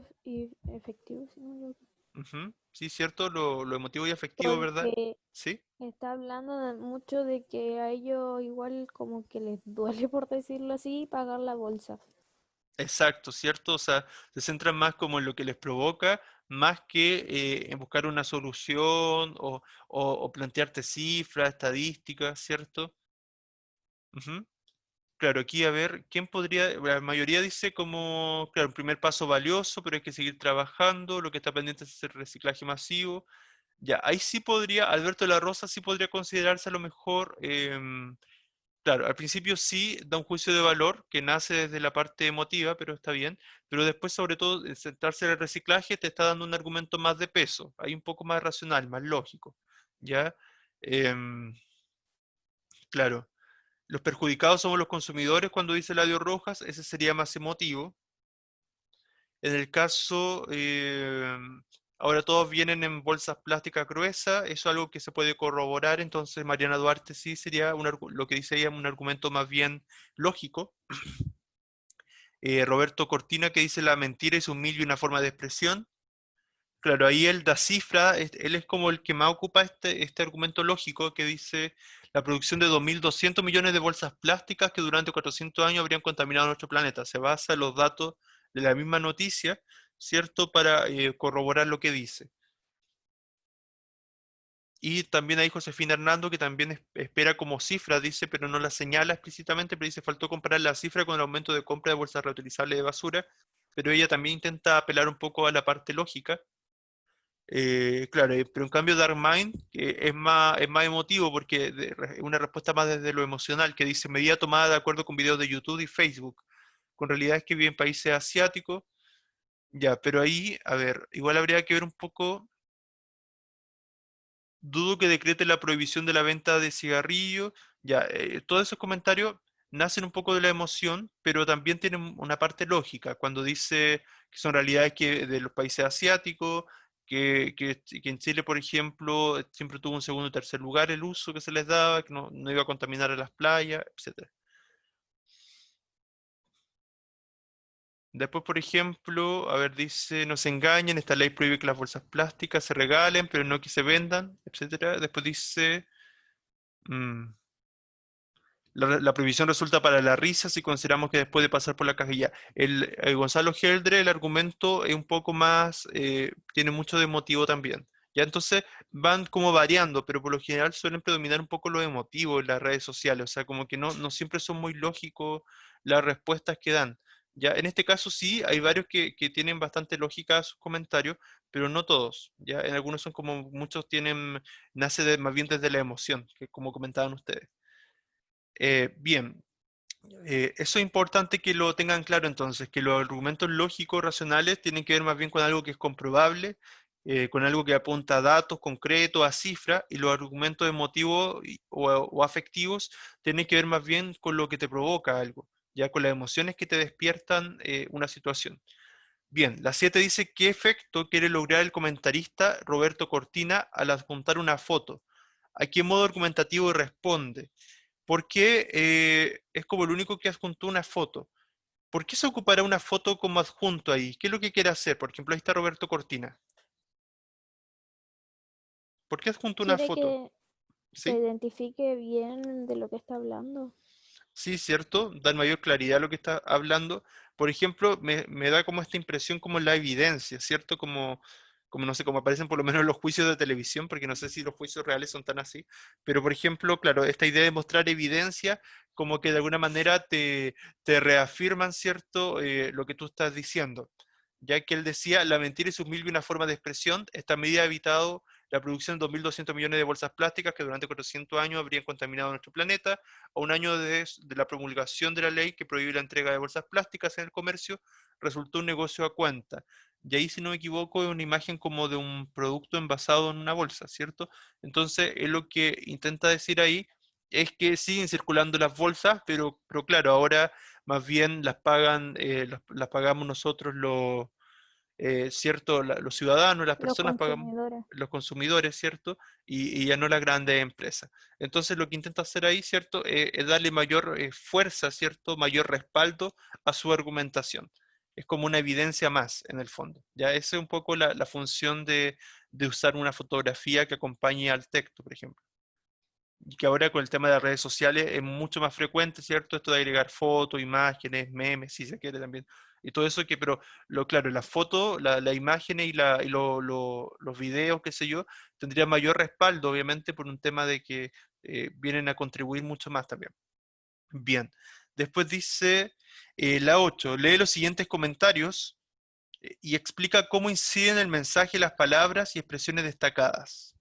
efectivo, si no me equivoco. Ujú, sí, cierto, lo emotivo y afectivo, ¿verdad? Porque Sí, está hablando mucho de que a ellos igual como que les duele, por decirlo así, pagar la bolsa. exacto, cierto. O sea, se centran más como en lo que les provoca, más que en buscar una solución o plantearte cifras, estadísticas, ¿cierto? Ujú. Claro, aquí a ver, ¿quién podría? La mayoría dice como, claro, un primer paso valioso, pero hay que seguir trabajando, lo que está pendiente es el reciclaje masivo. Ya, ahí sí podría, Alberto de la Rosa sí podría considerarse a lo mejor, claro, al principio sí da un juicio de valor que nace desde la parte emotiva, pero está bien, pero después sobre todo centrarse en el reciclaje te está dando un argumento más de peso, hay un poco más racional, más lógico, ¿ya? Em, claro. Los perjudicados somos los consumidores cuando dice Eladio Rojas, ese sería más emotivo. En el caso, ahora todos vienen en bolsas plásticas gruesas, eso es algo que se puede corroborar, entonces Mariana Duarte sí sería lo que dice ella, un argumento más bien lógico. Roberto Cortina que dice la mentira es un medio y una forma de expresión. Claro, ahí él da cifra, él es como el que más ocupa este argumento lógico que dice la producción de 2.200 millones de bolsas plásticas que durante 400 años habrían contaminado nuestro planeta. Se basa en los datos de la misma noticia, ¿cierto? Para corroborar lo que dice. Y también hay Josefina Hernando que también espera como cifra, dice, pero no la señala explícitamente, pero dice, faltó comparar la cifra con el aumento de compra de bolsas reutilizables de basura, pero ella también intenta apelar un poco a la parte lógica. Claro, pero en cambio Dark Mind es más emotivo porque es una respuesta más desde lo emocional, que dice medida tomada de acuerdo con videos de YouTube y Facebook, con realidades que viven en países asiáticos, ya, pero ahí, a ver, igual habría que ver un poco, dudo que decrete la prohibición de la venta de cigarrillos, ya, todos esos comentarios nacen un poco de la emoción, pero también tienen una parte lógica, cuando dice que son realidades de los países asiáticos, que en Chile, por ejemplo, siempre tuvo un segundo y tercer lugar el uso que se les daba, que no iba a contaminar a las playas, etc. Después, por ejemplo, a ver, dice, no se engañen, esta ley prohíbe que las bolsas plásticas se regalen, pero no que se vendan, etc. Después dice... mm, la prohibición resulta para la risa si consideramos que después de pasar por la cajilla. Gonzalo Geldre, el argumento es un poco más, tiene mucho de emotivo también. Ya entonces van como variando, pero por lo general suelen predominar un poco los emotivos en las redes sociales, o sea, como que no siempre son muy lógicos las respuestas que dan. Ya en este caso sí, hay varios que tienen bastante lógica sus comentarios, pero no todos. Ya en algunos son como, muchos tienen, más bien desde la emoción, que como comentaban ustedes. Bien, eso es importante que lo tengan claro entonces, que los argumentos lógicos racionales tienen que ver más bien con algo que es comprobable, con algo que apunta a datos concretos, a cifras, y los argumentos emotivos o afectivos tienen que ver más bien con lo que te provoca algo, ya con las emociones que te despiertan una situación. Bien, la 7 dice, ¿qué efecto quiere lograr el comentarista Roberto Cortina al adjuntar una foto? ¿A qué modo argumentativo responde? ¿Por qué es como el único que adjuntó una foto? ¿Por qué se ocupará una foto como adjunto ahí? ¿Qué es lo que quiere hacer? Por ejemplo, ahí está Roberto Cortina. ¿Por qué adjuntó una Quiere foto? que se ¿Sí? identifique bien de lo que está hablando. Sí, cierto, dar mayor claridad a lo que está hablando. Por ejemplo, me da como esta impresión como la evidencia, ¿cierto? Como no sé, como aparecen por lo menos en los juicios de televisión, porque no sé si los juicios reales son tan así, pero por ejemplo, claro, esta idea de mostrar evidencia, como que de alguna manera te reafirman, ¿cierto? Lo que tú estás diciendo. Ya que él decía, la mentira es un mil y una forma de expresión, esta medida ha evitado la producción de 2.200 millones de bolsas plásticas que durante 400 años habrían contaminado nuestro planeta. A un año de la promulgación de la ley que prohíbe la entrega de bolsas plásticas en el comercio, resultó un negocio a cuenta. Y ahí, si no me equivoco, es una imagen como de un producto envasado en una bolsa, ¿cierto? Entonces, es lo que intenta decir ahí, es que siguen circulando las bolsas, pero claro, ahora más bien las pagan, las pagamos nosotros ¿cierto? Los ciudadanos, las Los personas pagamos, consumidores. los consumidores, ¿cierto? Y ya no las grandes empresas. Entonces lo que intenta hacer ahí, ¿cierto? Es darle mayor fuerza, ¿cierto? Mayor respaldo a su argumentación. Es como una evidencia más, en el fondo. Ya esa es un poco la función de usar una fotografía que acompañe al texto, por ejemplo. Y que ahora con el tema de las redes sociales es mucho más frecuente, ¿cierto? Esto de agregar fotos, imágenes, memes, si se quiere también. Y todo eso que, pero claro, las fotos, las imágenes los videos, qué sé yo, tendrían mayor respaldo, obviamente, por un tema de que vienen a contribuir mucho más también. Bien. Después dice la 8, lee los siguientes comentarios y explica cómo inciden el mensaje las palabras y expresiones destacadas.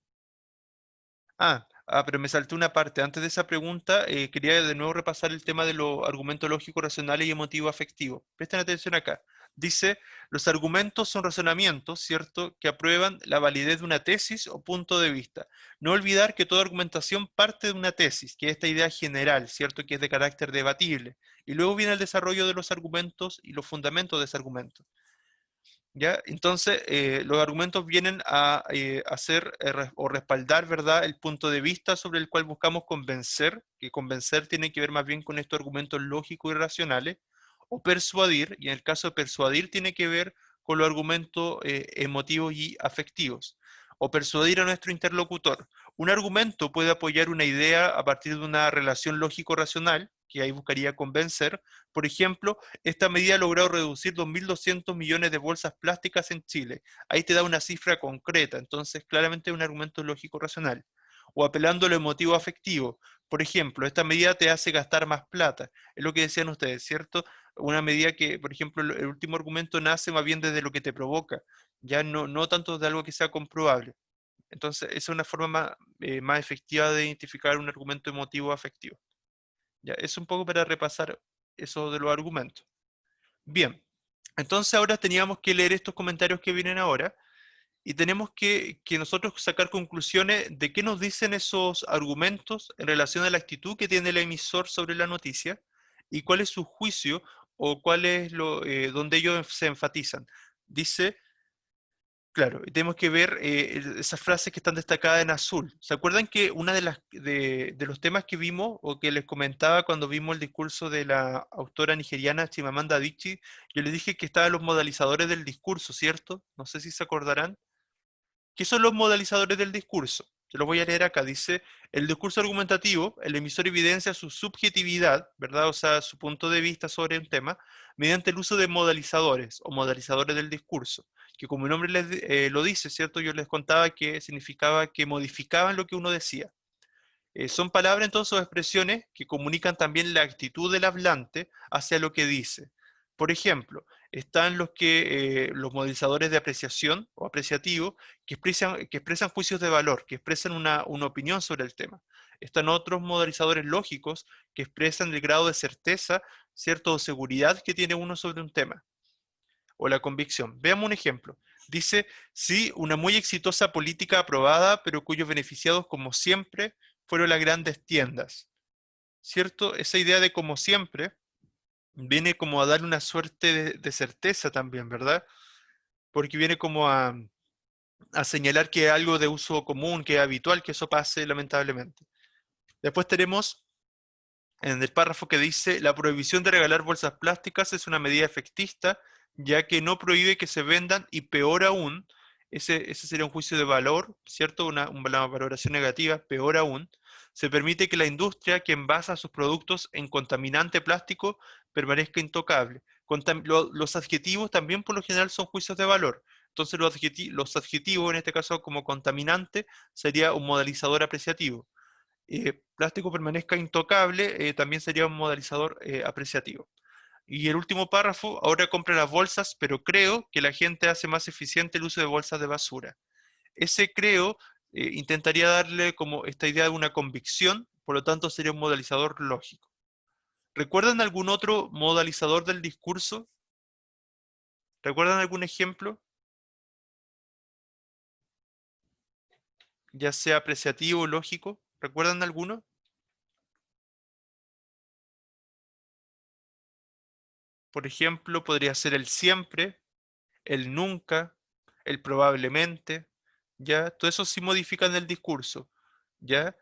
Pero me salté una parte. Antes de esa pregunta, quería de nuevo repasar el tema de los argumentos lógicos, racionales y emotivo-afectivos. Presten atención acá. Dice, los argumentos son razonamientos, ¿cierto?, que aprueban la validez de una tesis o punto de vista. No olvidar que toda argumentación parte de una tesis, que es esta idea general, ¿cierto?, que es de carácter debatible. Y luego viene el desarrollo de los argumentos y los fundamentos de ese argumento. ¿Ya? Entonces, los argumentos vienen a hacer o respaldar, ¿verdad?, el punto de vista sobre el cual buscamos convencer, que convencer tiene que ver más bien con estos argumentos lógicos y racionales, o persuadir, y en el caso de persuadir tiene que ver con los argumentos emotivos y afectivos, o persuadir a nuestro interlocutor. Un argumento puede apoyar una idea a partir de una relación lógico-racional, que ahí buscaría convencer. Por ejemplo, esta medida ha logrado reducir 2.200 millones de bolsas plásticas en Chile. Ahí te da una cifra concreta, entonces claramente es un argumento lógico racional. O apelando a lo emotivo afectivo. Por ejemplo, esta medida te hace gastar más plata. Es lo que decían ustedes, ¿cierto? Una medida que, por ejemplo, el último argumento nace más bien desde lo que te provoca, ya no tanto de algo que sea comprobable. Entonces, esa es una forma más efectiva de identificar un argumento emotivo afectivo. Ya, es un poco para repasar eso de los argumentos. Bien, entonces ahora teníamos que leer estos comentarios que vienen ahora y tenemos que nosotros sacar conclusiones de qué nos dicen esos argumentos en relación a la actitud que tiene el emisor sobre la noticia y cuál es su juicio o cuál es donde ellos se enfatizan. Dice, claro, y tenemos que ver esas frases que están destacadas en azul. ¿Se acuerdan que una de los temas que vimos o que les comentaba cuando vimos el discurso de la autora nigeriana Chimamanda Adichie, yo les dije que estaban los modalizadores del discurso, ¿cierto? No sé si se acordarán. ¿Qué son los modalizadores del discurso? Yo lo voy a leer acá. Dice, el discurso argumentativo, el emisor evidencia su subjetividad, ¿verdad? O sea, su punto de vista sobre un tema, mediante el uso de modalizadores o modalizadores del discurso, que como el nombre lo dice, ¿cierto? Yo les contaba que significaba que modificaban lo que uno decía. Son palabras entonces o expresiones que comunican también la actitud del hablante hacia lo que dice. Por ejemplo, están los modelizadores de apreciación o apreciativo que expresan juicios de valor, que expresan una opinión sobre el tema. Están otros modelizadores lógicos que expresan el grado de certeza, ¿cierto? O seguridad que tiene uno sobre un tema, o la convicción. Veamos un ejemplo. Dice, sí, una muy exitosa política aprobada, pero cuyos beneficiados, como siempre, fueron las grandes tiendas. ¿Cierto? Esa idea de como siempre viene como a darle una suerte de certeza también, ¿verdad? Porque viene como a señalar que es algo de uso común, que es habitual, que eso pase lamentablemente. Después tenemos en el párrafo que dice, la prohibición de regalar bolsas plásticas es una medida efectista, ya que no prohíbe que se vendan y peor aún, ese sería un juicio de valor, ¿cierto? Una valoración negativa, peor aún, se permite que la industria que envasa sus productos en contaminante plástico permanezca intocable. Los adjetivos también por lo general son juicios de valor. Entonces los adjetivos, en este caso como contaminante, sería un modalizador apreciativo. Plástico permanezca intocable, también sería un modalizador apreciativo. Y el último párrafo, ahora compra las bolsas, pero creo que la gente hace más eficiente el uso de bolsas de basura. Ese creo intentaría darle como esta idea de una convicción, por lo tanto sería un modalizador lógico. ¿Recuerdan algún otro modalizador del discurso? ¿Recuerdan algún ejemplo? Ya sea apreciativo o lógico. ¿Recuerdan alguno? Por ejemplo, podría ser el siempre, el nunca, el probablemente, ¿ya? Todo eso sí modifican el discurso, ¿ya?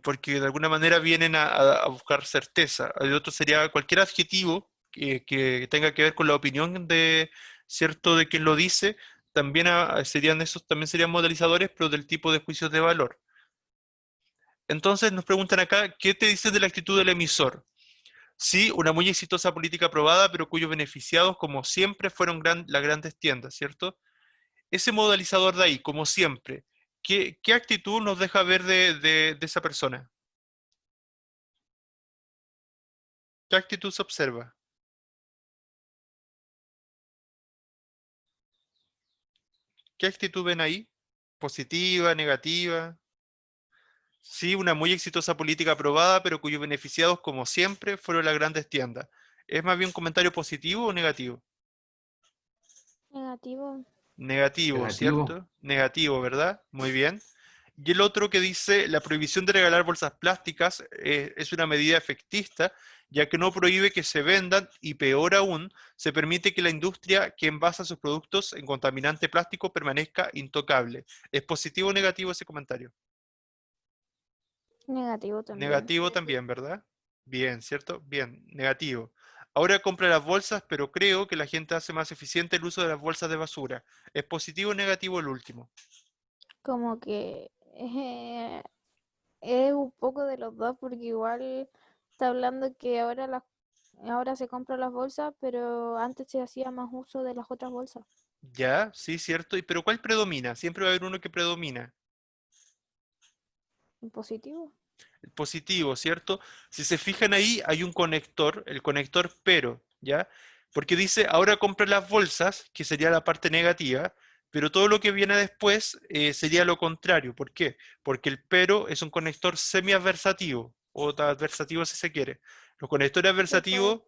Porque de alguna manera vienen a buscar certeza. El otro sería cualquier adjetivo que tenga que ver con la opinión de, ¿cierto?, de quien lo dice, también serían esos, también serían modalizadores, pero del tipo de juicios de valor. Entonces nos preguntan acá, ¿qué te dice de la actitud del emisor? Sí, una muy exitosa política aprobada, pero cuyos beneficiados, como siempre, fueron las grandes tiendas, ¿cierto? Ese modalizador de ahí, como siempre, ¿qué actitud nos deja ver de esa persona? ¿Qué actitud se observa? ¿Qué actitud ven ahí? ¿Positiva, negativa? Sí, una muy exitosa política aprobada, pero cuyos beneficiados, como siempre, fueron las grandes tiendas. ¿Es más bien un comentario positivo o negativo? Negativo. Negativo, Negativo. ¿cierto? Negativo, ¿verdad? Muy bien. Y el otro que dice, la prohibición de regalar bolsas plásticas es una medida efectista, ya que no prohíbe que se vendan y peor aún, se permite que la industria que envasa sus productos en contaminante plástico permanezca intocable. ¿Es positivo o negativo ese comentario? Negativo también. Negativo también, ¿verdad? Bien, ¿cierto? Bien, negativo. Ahora compra las bolsas, pero creo que la gente hace más eficiente el uso de las bolsas de basura. ¿Es positivo o negativo el último? Como que es un poco de los dos, porque igual está hablando que ahora se compran las bolsas, pero antes se hacía más uso de las otras bolsas. Ya, sí, cierto. ¿Pero cuál predomina? Siempre va a haber uno que predomina. Positivo. El positivo, ¿cierto? Si se fijan ahí, hay un conector, el conector pero, ¿ya? Porque dice, ahora compra las bolsas, que sería la parte negativa, pero todo lo que viene después sería lo contrario. ¿Por qué? Porque el pero es un conector semi-adversativo, o adversativo si se quiere. Los conectores adversativos,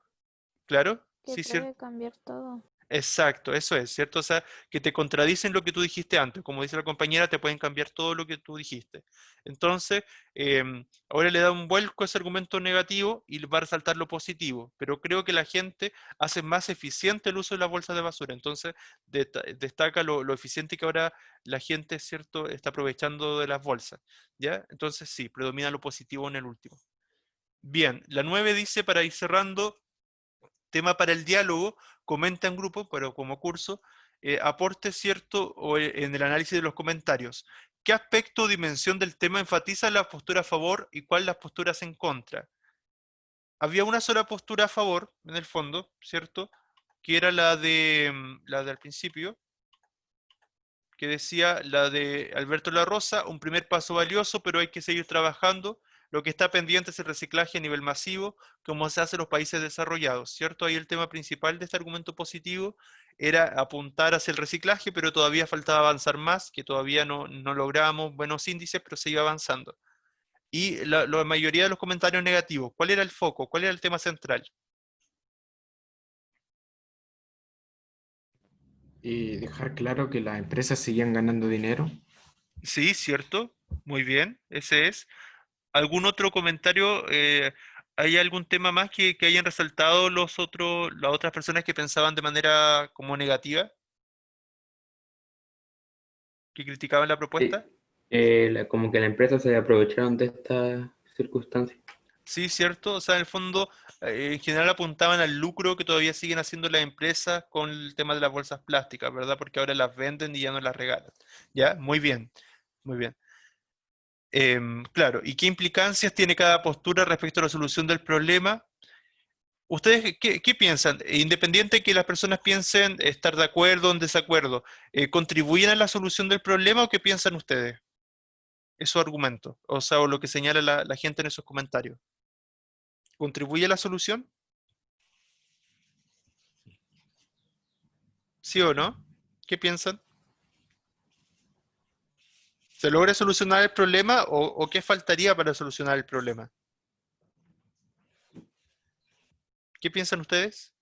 claro, Que sí, cierto. puede cambiar todo. Exacto, eso es, ¿cierto? O sea, que te contradicen lo que tú dijiste antes. Como dice la compañera, te pueden cambiar todo lo que tú dijiste. Entonces, ahora le da un vuelco a ese argumento negativo y va a resaltar lo positivo. Pero creo que la gente hace más eficiente el uso de las bolsas de basura. Entonces, destaca lo eficiente que ahora la gente, ¿cierto?, está aprovechando de las bolsas. ¿Ya? Entonces, sí, predomina lo positivo en el último. Bien, la 9 dice, para ir cerrando, tema para el diálogo, comenta en grupo, pero como curso, aporte cierto en el análisis de los comentarios. ¿Qué aspecto o dimensión del tema enfatiza la postura a favor y cuál las posturas en contra? Había una sola postura a favor, en el fondo, ¿cierto? Que era la de al principio, que decía la de Alberto La Rosa, un primer paso valioso, pero hay que seguir trabajando. Lo que está pendiente es el reciclaje a nivel masivo, como se hace en los países desarrollados, ¿cierto? Ahí el tema principal de este argumento positivo era apuntar hacia el reciclaje, pero todavía faltaba avanzar más, que todavía no lográbamos buenos índices, pero se iba avanzando. Y la mayoría de los comentarios negativos, ¿cuál era el foco? ¿Cuál era el tema central? Y dejar claro que las empresas seguían ganando dinero. Sí, cierto, muy bien, ese es. ¿Algún otro comentario? ¿Hay algún tema más que hayan resaltado las otras personas que pensaban de manera como negativa, que criticaban la Sí, propuesta? como que la empresa se aprovecharon de esta circunstancia. Sí, cierto. O sea, en el fondo, en general apuntaban al lucro que todavía siguen haciendo las empresas con el tema de las bolsas plásticas, ¿verdad? Porque ahora las venden y ya no las regalan. ¿Ya? Muy bien, muy bien. Claro, ¿y qué implicancias tiene cada postura respecto a la solución del problema? ¿Ustedes qué piensan? Independiente que las personas piensen estar de acuerdo o en desacuerdo, ¿contribuyen a la solución del problema o qué piensan ustedes? Es su argumento, o sea, o lo que señala la gente en esos comentarios. ¿Contribuye a la solución? ¿Sí o no? ¿Qué piensan? ¿Se logra solucionar el problema o qué faltaría para solucionar el problema? ¿Qué piensan ustedes?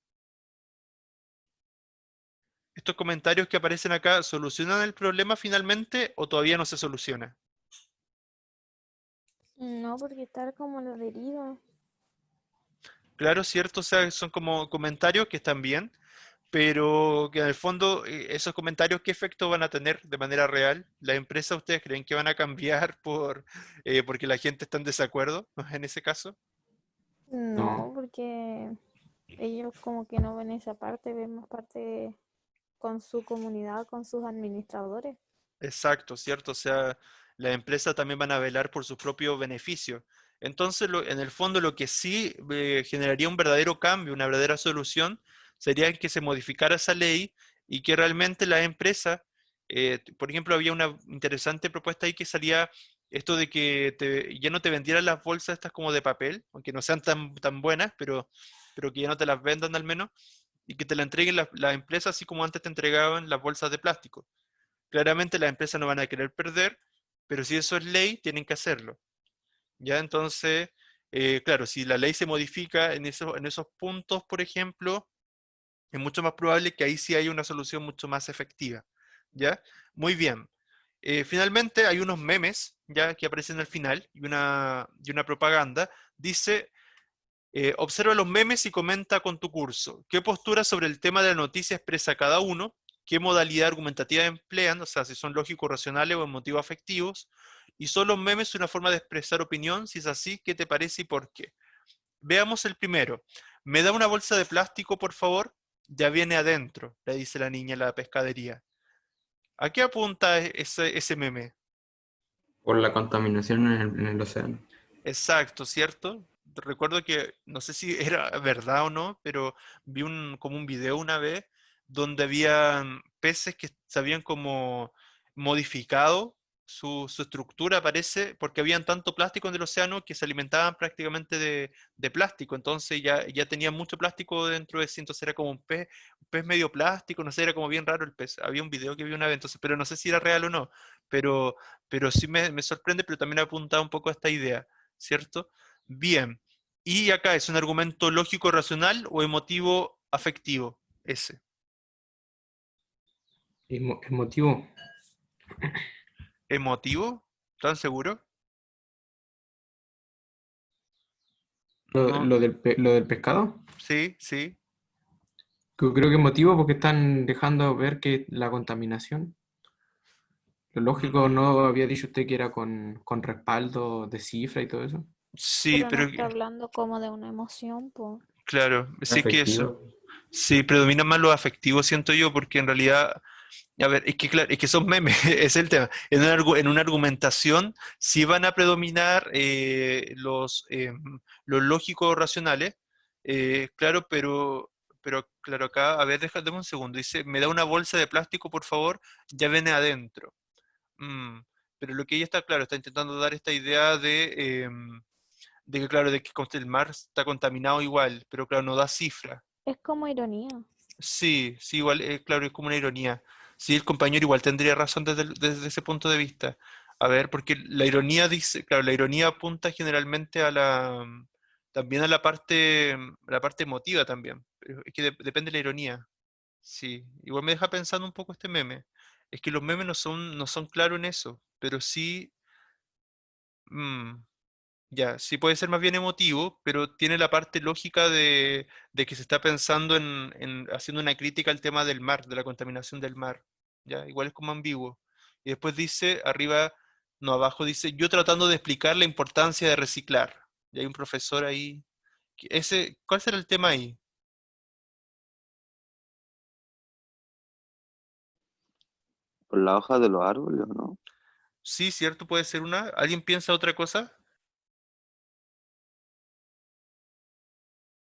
¿Estos comentarios que aparecen acá solucionan el problema finalmente o todavía no se soluciona? No, porque estar como la deriva. Claro, cierto, o sea, son como comentarios que están bien, pero que en el fondo esos comentarios, ¿qué efecto van a tener de manera real? ¿Las empresas ustedes creen que van a cambiar porque la gente está en desacuerdo en ese caso? No, No. porque ellos como que no ven esa parte, ven más parte con su comunidad, con sus administradores. Exacto, cierto. O sea, las empresas también van a velar por sus propios beneficios. Entonces, en el fondo, lo que sí generaría un verdadero cambio, una verdadera solución, sería que se modificara esa ley y que realmente la empresa, por ejemplo, había una interesante propuesta ahí que salía esto de que ya no te vendieran las bolsas estas como de papel, aunque no sean tan buenas, pero que ya no te las vendan al menos, y que te la entreguen las empresas así como antes te entregaban las bolsas de plástico. Claramente las empresas no van a querer perder, pero si eso es ley, tienen que hacerlo. ¿Ya? Entonces, claro, si la ley se modifica en esos puntos, por ejemplo, es mucho más probable que ahí sí haya una solución mucho más efectiva. ¿Ya? Muy bien. Finalmente hay unos memes ya que aparecen al final y una propaganda. Dice, observa los memes y comenta con tu curso. ¿Qué postura sobre el tema de la noticia expresa cada uno? ¿Qué modalidad argumentativa emplean? O sea, si son lógicos, racionales o emotivos afectivos. ¿Y son los memes una forma de expresar opinión? Si es así, ¿qué te parece y por qué? Veamos el primero. ¿Me da una bolsa de plástico, por favor? Ya viene adentro, le dice la niña en la pescadería. ¿A qué apunta ese meme? Por la contaminación en el océano. Exacto, ¿cierto? Recuerdo que, no sé si era verdad o no, pero vi como un video una vez donde habían peces que se habían como modificado su estructura, parece, porque habían tanto plástico en el océano que se alimentaban prácticamente de plástico, entonces ya tenían mucho plástico dentro de sí, entonces era como un pez medio plástico, no sé, era como bien raro el pez. Había un video que vi una vez, entonces, pero no sé si era real o no, pero, pero sí me sorprende, pero también apuntaba un poco a esta idea. ¿Cierto? Bien. Y acá es un argumento lógico, racional o emotivo, afectivo. Ese. Emotivo. ¿Emotivo? ¿Están seguros? Lo, No. lo del pescado. Sí, sí. Creo que emotivo porque están dejando ver que la contaminación. Lo lógico, Mm, ¿no había dicho usted que era con respaldo de cifra y todo eso? sí, Pero no pero está hablando como de una emoción, pues. claro, sí que eso. Afectivo. Sí, predomina más lo afectivo, siento yo, porque en realidad, a ver, es que claro, es que son memes, es el tema. En una argumentación sí van a predominar los lógicos racionales, claro, pero claro, acá, a ver, déjame un segundo, dice, me da una bolsa de plástico, por favor, ya viene adentro. Mm, pero lo que ella está, claro, está intentando dar esta idea de que, claro, de que el mar está contaminado igual, pero claro, no da cifra. Es como ironía. Sí, sí, igual, claro, es como una ironía. Sí, el compañero igual tendría razón desde ese punto de vista. A ver, porque la ironía dice, claro, la ironía apunta generalmente también a la parte emotiva también. Pero es que depende de la ironía. Sí, igual me deja pensando un poco este meme. Es que los memes no son claros en eso, pero sí, mm, ya, sí puede ser más bien emotivo, pero tiene la parte lógica de que se está pensando haciendo una crítica al tema del mar, de la contaminación del mar. Ya, igual es como ambiguo. Y después dice, arriba, no, abajo dice, yo tratando de explicar la importancia de reciclar. Y hay un profesor ahí. ¿Cuál será el tema ahí? Por la hoja de los árboles, ¿o no? Sí, cierto, puede ser una. ¿Alguien piensa otra cosa?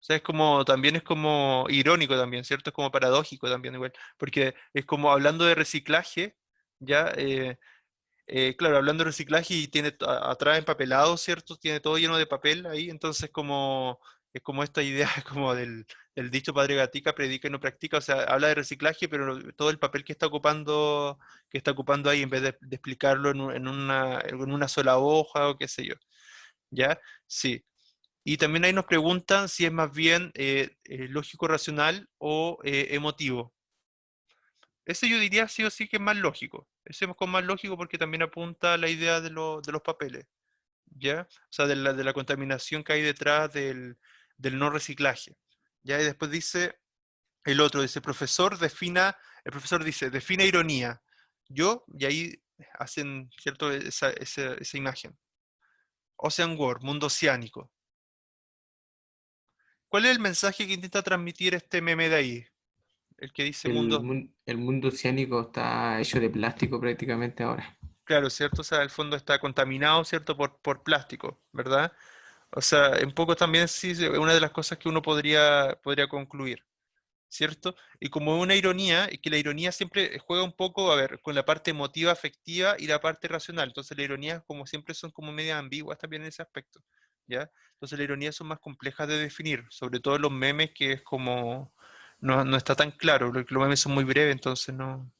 O sea, también es como irónico también, ¿cierto? Es como paradójico también igual, porque es como hablando de reciclaje, ya, claro, hablando de reciclaje y tiene atrás empapelado, ¿cierto? Tiene todo lleno de papel ahí, entonces es como esta idea como del dicho padre Gatica, predica y no practica, o sea, habla de reciclaje, pero todo el papel que está ocupando ahí, en vez de explicarlo en una sola hoja o qué sé yo, ¿ya? Sí. Y también ahí nos preguntan si es más bien lógico racional o emotivo. Ese yo diría sí o sí que es más lógico. Ese es como más lógico porque también apunta a la idea de los papeles, ¿ya? O sea, de la contaminación que hay detrás del no reciclaje. ¿Ya? Y después dice, el otro dice, el profesor dice, defina ironía. Yo, y ahí hacen, ¿cierto? Esa imagen. Ocean World, mundo oceánico. ¿Cuál es el mensaje que intenta transmitir este meme de ahí? El que dice mundo... El mundo oceánico está hecho de plástico prácticamente ahora. Claro, ¿cierto? O sea, el fondo está contaminado, ¿cierto? Por plástico, ¿verdad? O sea, un poco también sí, es una de las cosas que uno podría concluir, ¿cierto? Y como una ironía, y que la ironía siempre juega un poco, a ver, con la parte emotiva, afectiva y la parte racional. Entonces la ironía, como siempre, son como medio ambiguas también en ese aspecto, ¿ya? Entonces la ironía son más complejas de definir, sobre todo los memes, que es como, no está tan claro, los memes son muy breves, entonces no,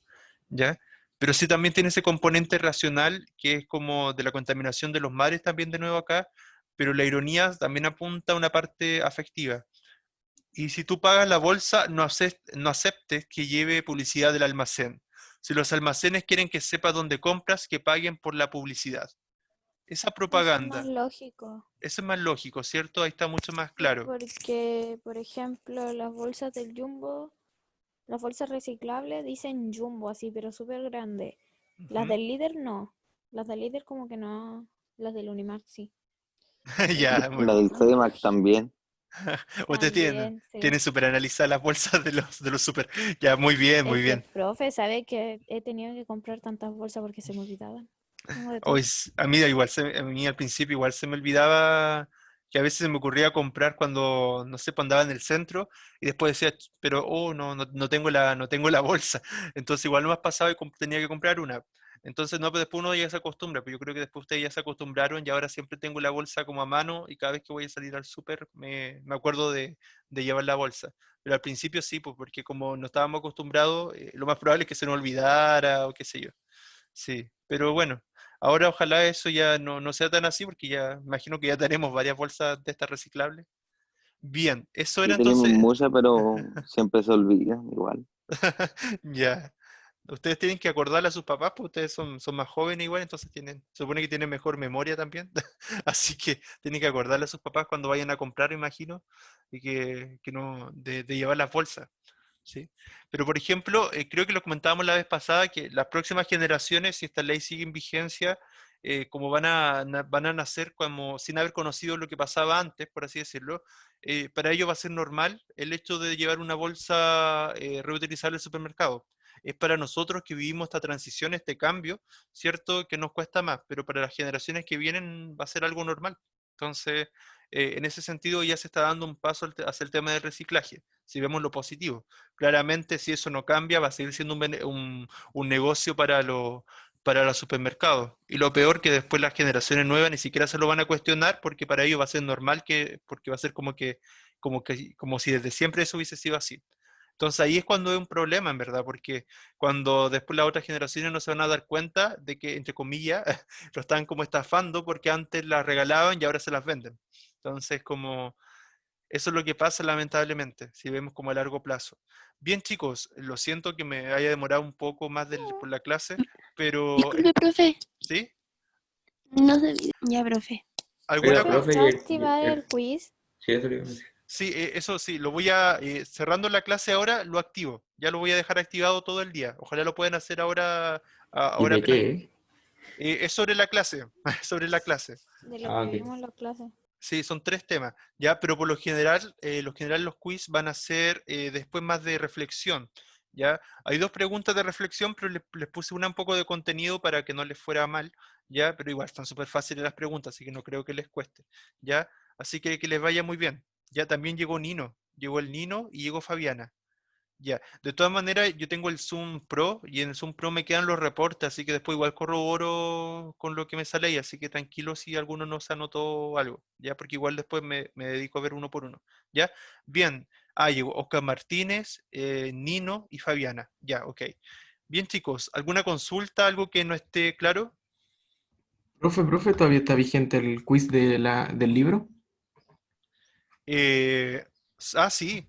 ¿ya? Pero sí también tiene ese componente racional, que es como de la contaminación de los mares también de nuevo acá, pero la ironía también apunta a una parte afectiva. Y si tú pagas la bolsa, no aceptes que lleve publicidad del almacén. Si los almacenes quieren que sepas dónde compras, que paguen por la publicidad. Esa Eso es más propaganda, lógico. eso es más lógico, ¿cierto? Ahí está mucho más Sí, claro. porque, por ejemplo, las bolsas del Jumbo, las bolsas reciclables dicen Jumbo así, pero súper grande. Las Ujú. del líder no. Las del líder como que no. Las del Unimark sí. Ya, muy La bien. del CDMAC también. Ustedes tienen, También, sí. tienen súper analizadas las bolsas de los súper. Ya, muy bien, muy Es que, bien. profe, ¿sabe que he tenido que comprar tantas bolsas porque se me olvidaban? Tengo de todo. Hoy, a mí igual, a mí al principio igual se me olvidaba que a veces se me ocurría comprar cuando, no sé, pues andaba en el centro y después decía, pero oh, no tengo la bolsa. Entonces igual no me pasaba y tenía que comprar una. Entonces no, pero después uno ya se acostumbra, pero yo creo que después ustedes ya se acostumbraron y ahora siempre tengo la bolsa como a mano y cada vez que voy a salir al súper me acuerdo de llevar la bolsa. Pero al principio sí, pues porque como no estábamos acostumbrados, lo más probable es que se nos olvidara o qué sé yo. Sí, pero bueno, ahora ojalá eso ya no sea tan así porque ya imagino que ya tenemos varias bolsas de estas reciclables. Bien, eso era Sí, tenemos entonces, muchas, pero siempre se olvidan igual. ya. Ustedes tienen que acordarle a sus papás, pues ustedes son más jóvenes igual, entonces se supone que tienen mejor memoria también. Así que tienen que acordarle a sus papás cuando vayan a comprar, imagino, y que no, de llevar las bolsas. ¿Sí? Pero por ejemplo, creo que lo comentábamos la vez pasada, que las próximas generaciones, si esta ley sigue en vigencia, como van a nacer como sin haber conocido lo que pasaba antes, por así decirlo, para ellos va a ser normal el hecho de llevar una bolsa reutilizable al supermercado. Es para nosotros que vivimos esta transición, este cambio, ¿cierto? Que nos cuesta más, pero para las generaciones que vienen va a ser algo normal. Entonces, en ese sentido ya se está dando un paso hacia el tema del reciclaje, si vemos lo positivo. Claramente, si eso no cambia, va a seguir siendo un negocio para los supermercados. Y lo peor que después las generaciones nuevas ni siquiera se lo van a cuestionar porque para ellos va a ser normal, porque va a ser como si desde siempre eso hubiese sido así. Entonces ahí es cuando hay un problema, en verdad, porque cuando después las otras generaciones no se van a dar cuenta de que, entre comillas, lo están como estafando porque antes las regalaban y ahora se las venden. Entonces, como eso es lo que pasa lamentablemente, si vemos como a largo plazo. Bien, chicos, lo siento que me haya demorado un poco más por la clase, pero Disculpe, profe. ¿sí? No se olvide. Ya, profe. ¿Alguna? Oiga, Profe, profe, ¿va a activar el quiz? sí, eso le iba a decir. Sí, eso sí, cerrando la clase ahora, lo activo. Ya lo voy a dejar activado todo el día. Ojalá lo puedan hacer ahora, ¿Y ahora de apenas. qué? Es sobre la clase, sobre la clase. De lo Ah, que ok. vimos en la clase. Sí, son 3 temas, ya, pero por lo general, los quiz van a ser después más de reflexión, ya. Hay 2 preguntas de reflexión, pero les puse una un poco de contenido para que no les fuera mal, ya, pero igual están súper fáciles las preguntas, así que no creo que les cueste, ya. Así que les vaya muy bien. Ya también llegó el Nino y llegó Fabiana. Ya, de todas maneras, yo tengo el Zoom Pro y en el Zoom Pro me quedan los reportes, así que después igual corroboro con lo que me sale ahí, así que tranquilo si alguno no se anotó algo, ya, porque igual después me dedico a ver uno por uno, ya. Bien, llegó Oscar Martínez, Nino y Fabiana, ya, ok. Bien, chicos, ¿alguna consulta, algo que no esté claro? Profe, ¿todavía está vigente el quiz del libro? Eh, sí,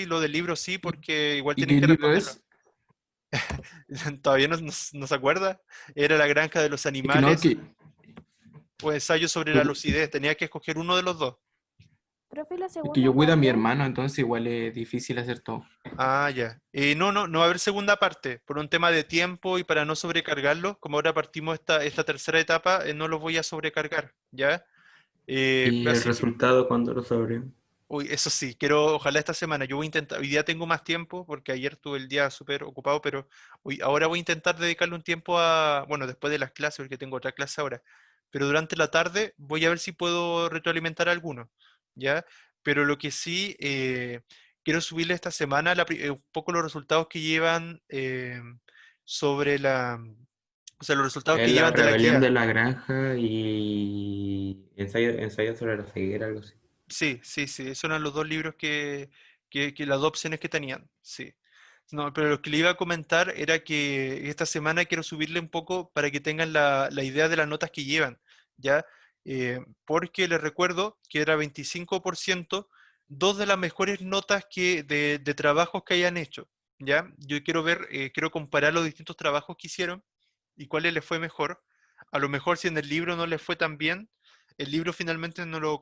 lo del libro sí, porque igual ¿Y tienen qué que libro responderlo. es? Todavía no se acuerda. Era La granja de los Es que no, animales o ensayo sobre la pero, lucidez. Tenía que escoger uno de los dos. Profe, la Es que segunda yo cuido a mi parte. hermano, entonces igual es difícil hacer todo. Ah, ya. No va a haber segunda parte, por un tema de tiempo y para no sobrecargarlo. Como ahora partimos esta tercera etapa, no los voy a sobrecargar, ¿ya? Y el Así que, resultado cuando lo sobre. uy, eso sí, quiero, ojalá esta semana, yo voy a intentar, hoy día tengo más tiempo, porque ayer tuve el día súper ocupado, pero ahora voy a intentar dedicarle un tiempo a, bueno, después de las clases, porque tengo otra clase ahora, pero durante la tarde voy a ver si puedo retroalimentar alguno, ¿ya? Pero lo que sí, quiero subirle esta semana un poco los resultados que llevan sobre o sea, los resultados Es que la llevan de la rebelión de guía. la granja y ensayo sobre la ceguera, algo así. Sí, sí, sí, esos eran los dos libros que las dos opciones que tenían, sí. No, pero lo que le iba a comentar era que esta semana quiero subirle un poco para que tengan la idea de las notas que llevan, ¿ya? Porque les recuerdo que era 25%, dos de las mejores notas de trabajos que hayan hecho, ¿ya? Yo quiero ver, quiero comparar los distintos trabajos que hicieron y cuáles les fue mejor. A lo mejor si en el libro no les fue tan bien, el libro finalmente no lo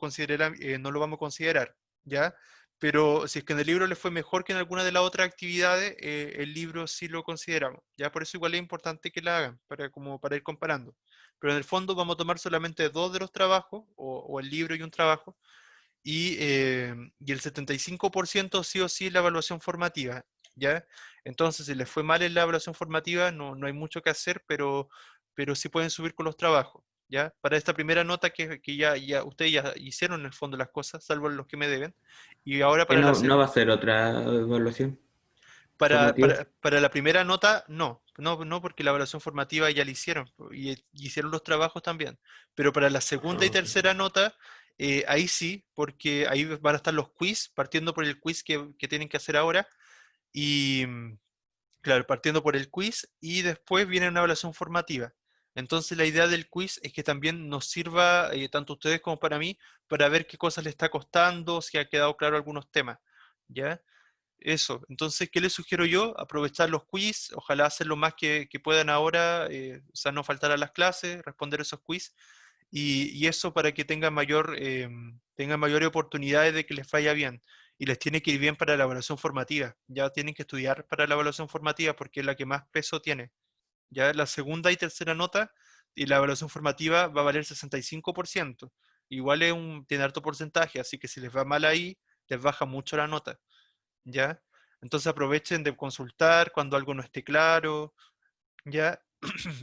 vamos a considerar, ¿ya? Pero si es que en el libro le fue mejor que en alguna de las otras actividades, el libro sí lo consideramos, ¿ya? Por eso igual es importante que la hagan, como para ir comparando. Pero en el fondo vamos a tomar solamente dos de los trabajos, o el libro y un trabajo, y el 75% sí o sí es la evaluación formativa, ¿ya? Entonces, si les fue mal en la evaluación formativa, no hay mucho que hacer, pero sí pueden subir con los trabajos, ¿ya? Para esta primera nota que ya ustedes ya hicieron en el fondo las cosas, salvo los que me deben, y ahora Que para la, no va a ser otra evaluación para, formativa. para, para la primera nota, no, porque la evaluación formativa ya la hicieron y hicieron los trabajos también. Pero para la segunda y Ah, tercera nota, ahí sí, porque ahí van a estar los quiz, partiendo por el quiz que tienen que hacer ahora. Y claro, partiendo por el quiz y después viene una evaluación formativa. Entonces la idea del quiz es que también nos sirva, tanto a ustedes como para mí, para ver qué cosas les está costando, si ha quedado claro algunos temas. ¿Ya? Eso, entonces, ¿qué les sugiero yo? Aprovechar los quiz, ojalá hacer lo más que puedan ahora, o sea, no faltar a las clases, responder esos quiz, y eso para que tengan mayores oportunidades de que les vaya bien. Y les tiene que ir bien para la evaluación formativa. Ya tienen que estudiar para la evaluación formativa porque es la que más peso tiene. Ya la segunda y tercera nota y la evaluación formativa va a valer 65%. Igual tiene alto porcentaje, así que si les va mal ahí, les baja mucho la nota. ¿Ya? Entonces aprovechen de consultar cuando algo no esté claro, ¿ya?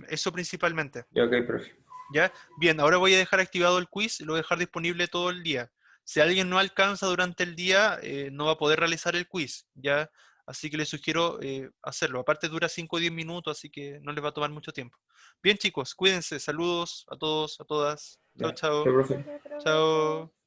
Eso principalmente, ya, ok, profe. ¿ya? Bien, ahora voy a dejar activado el quiz, lo voy a dejar disponible todo el día. Si alguien no alcanza durante el día, no va a poder realizar el quiz, ¿ya? Así que les sugiero hacerlo. Aparte dura 5 o 10 minutos, así que no les va a tomar mucho tiempo. Bien, chicos, cuídense. Saludos a todos, a todas. Chao, Ya, chao, chao. profe. Gracias, profe, chao. Chao.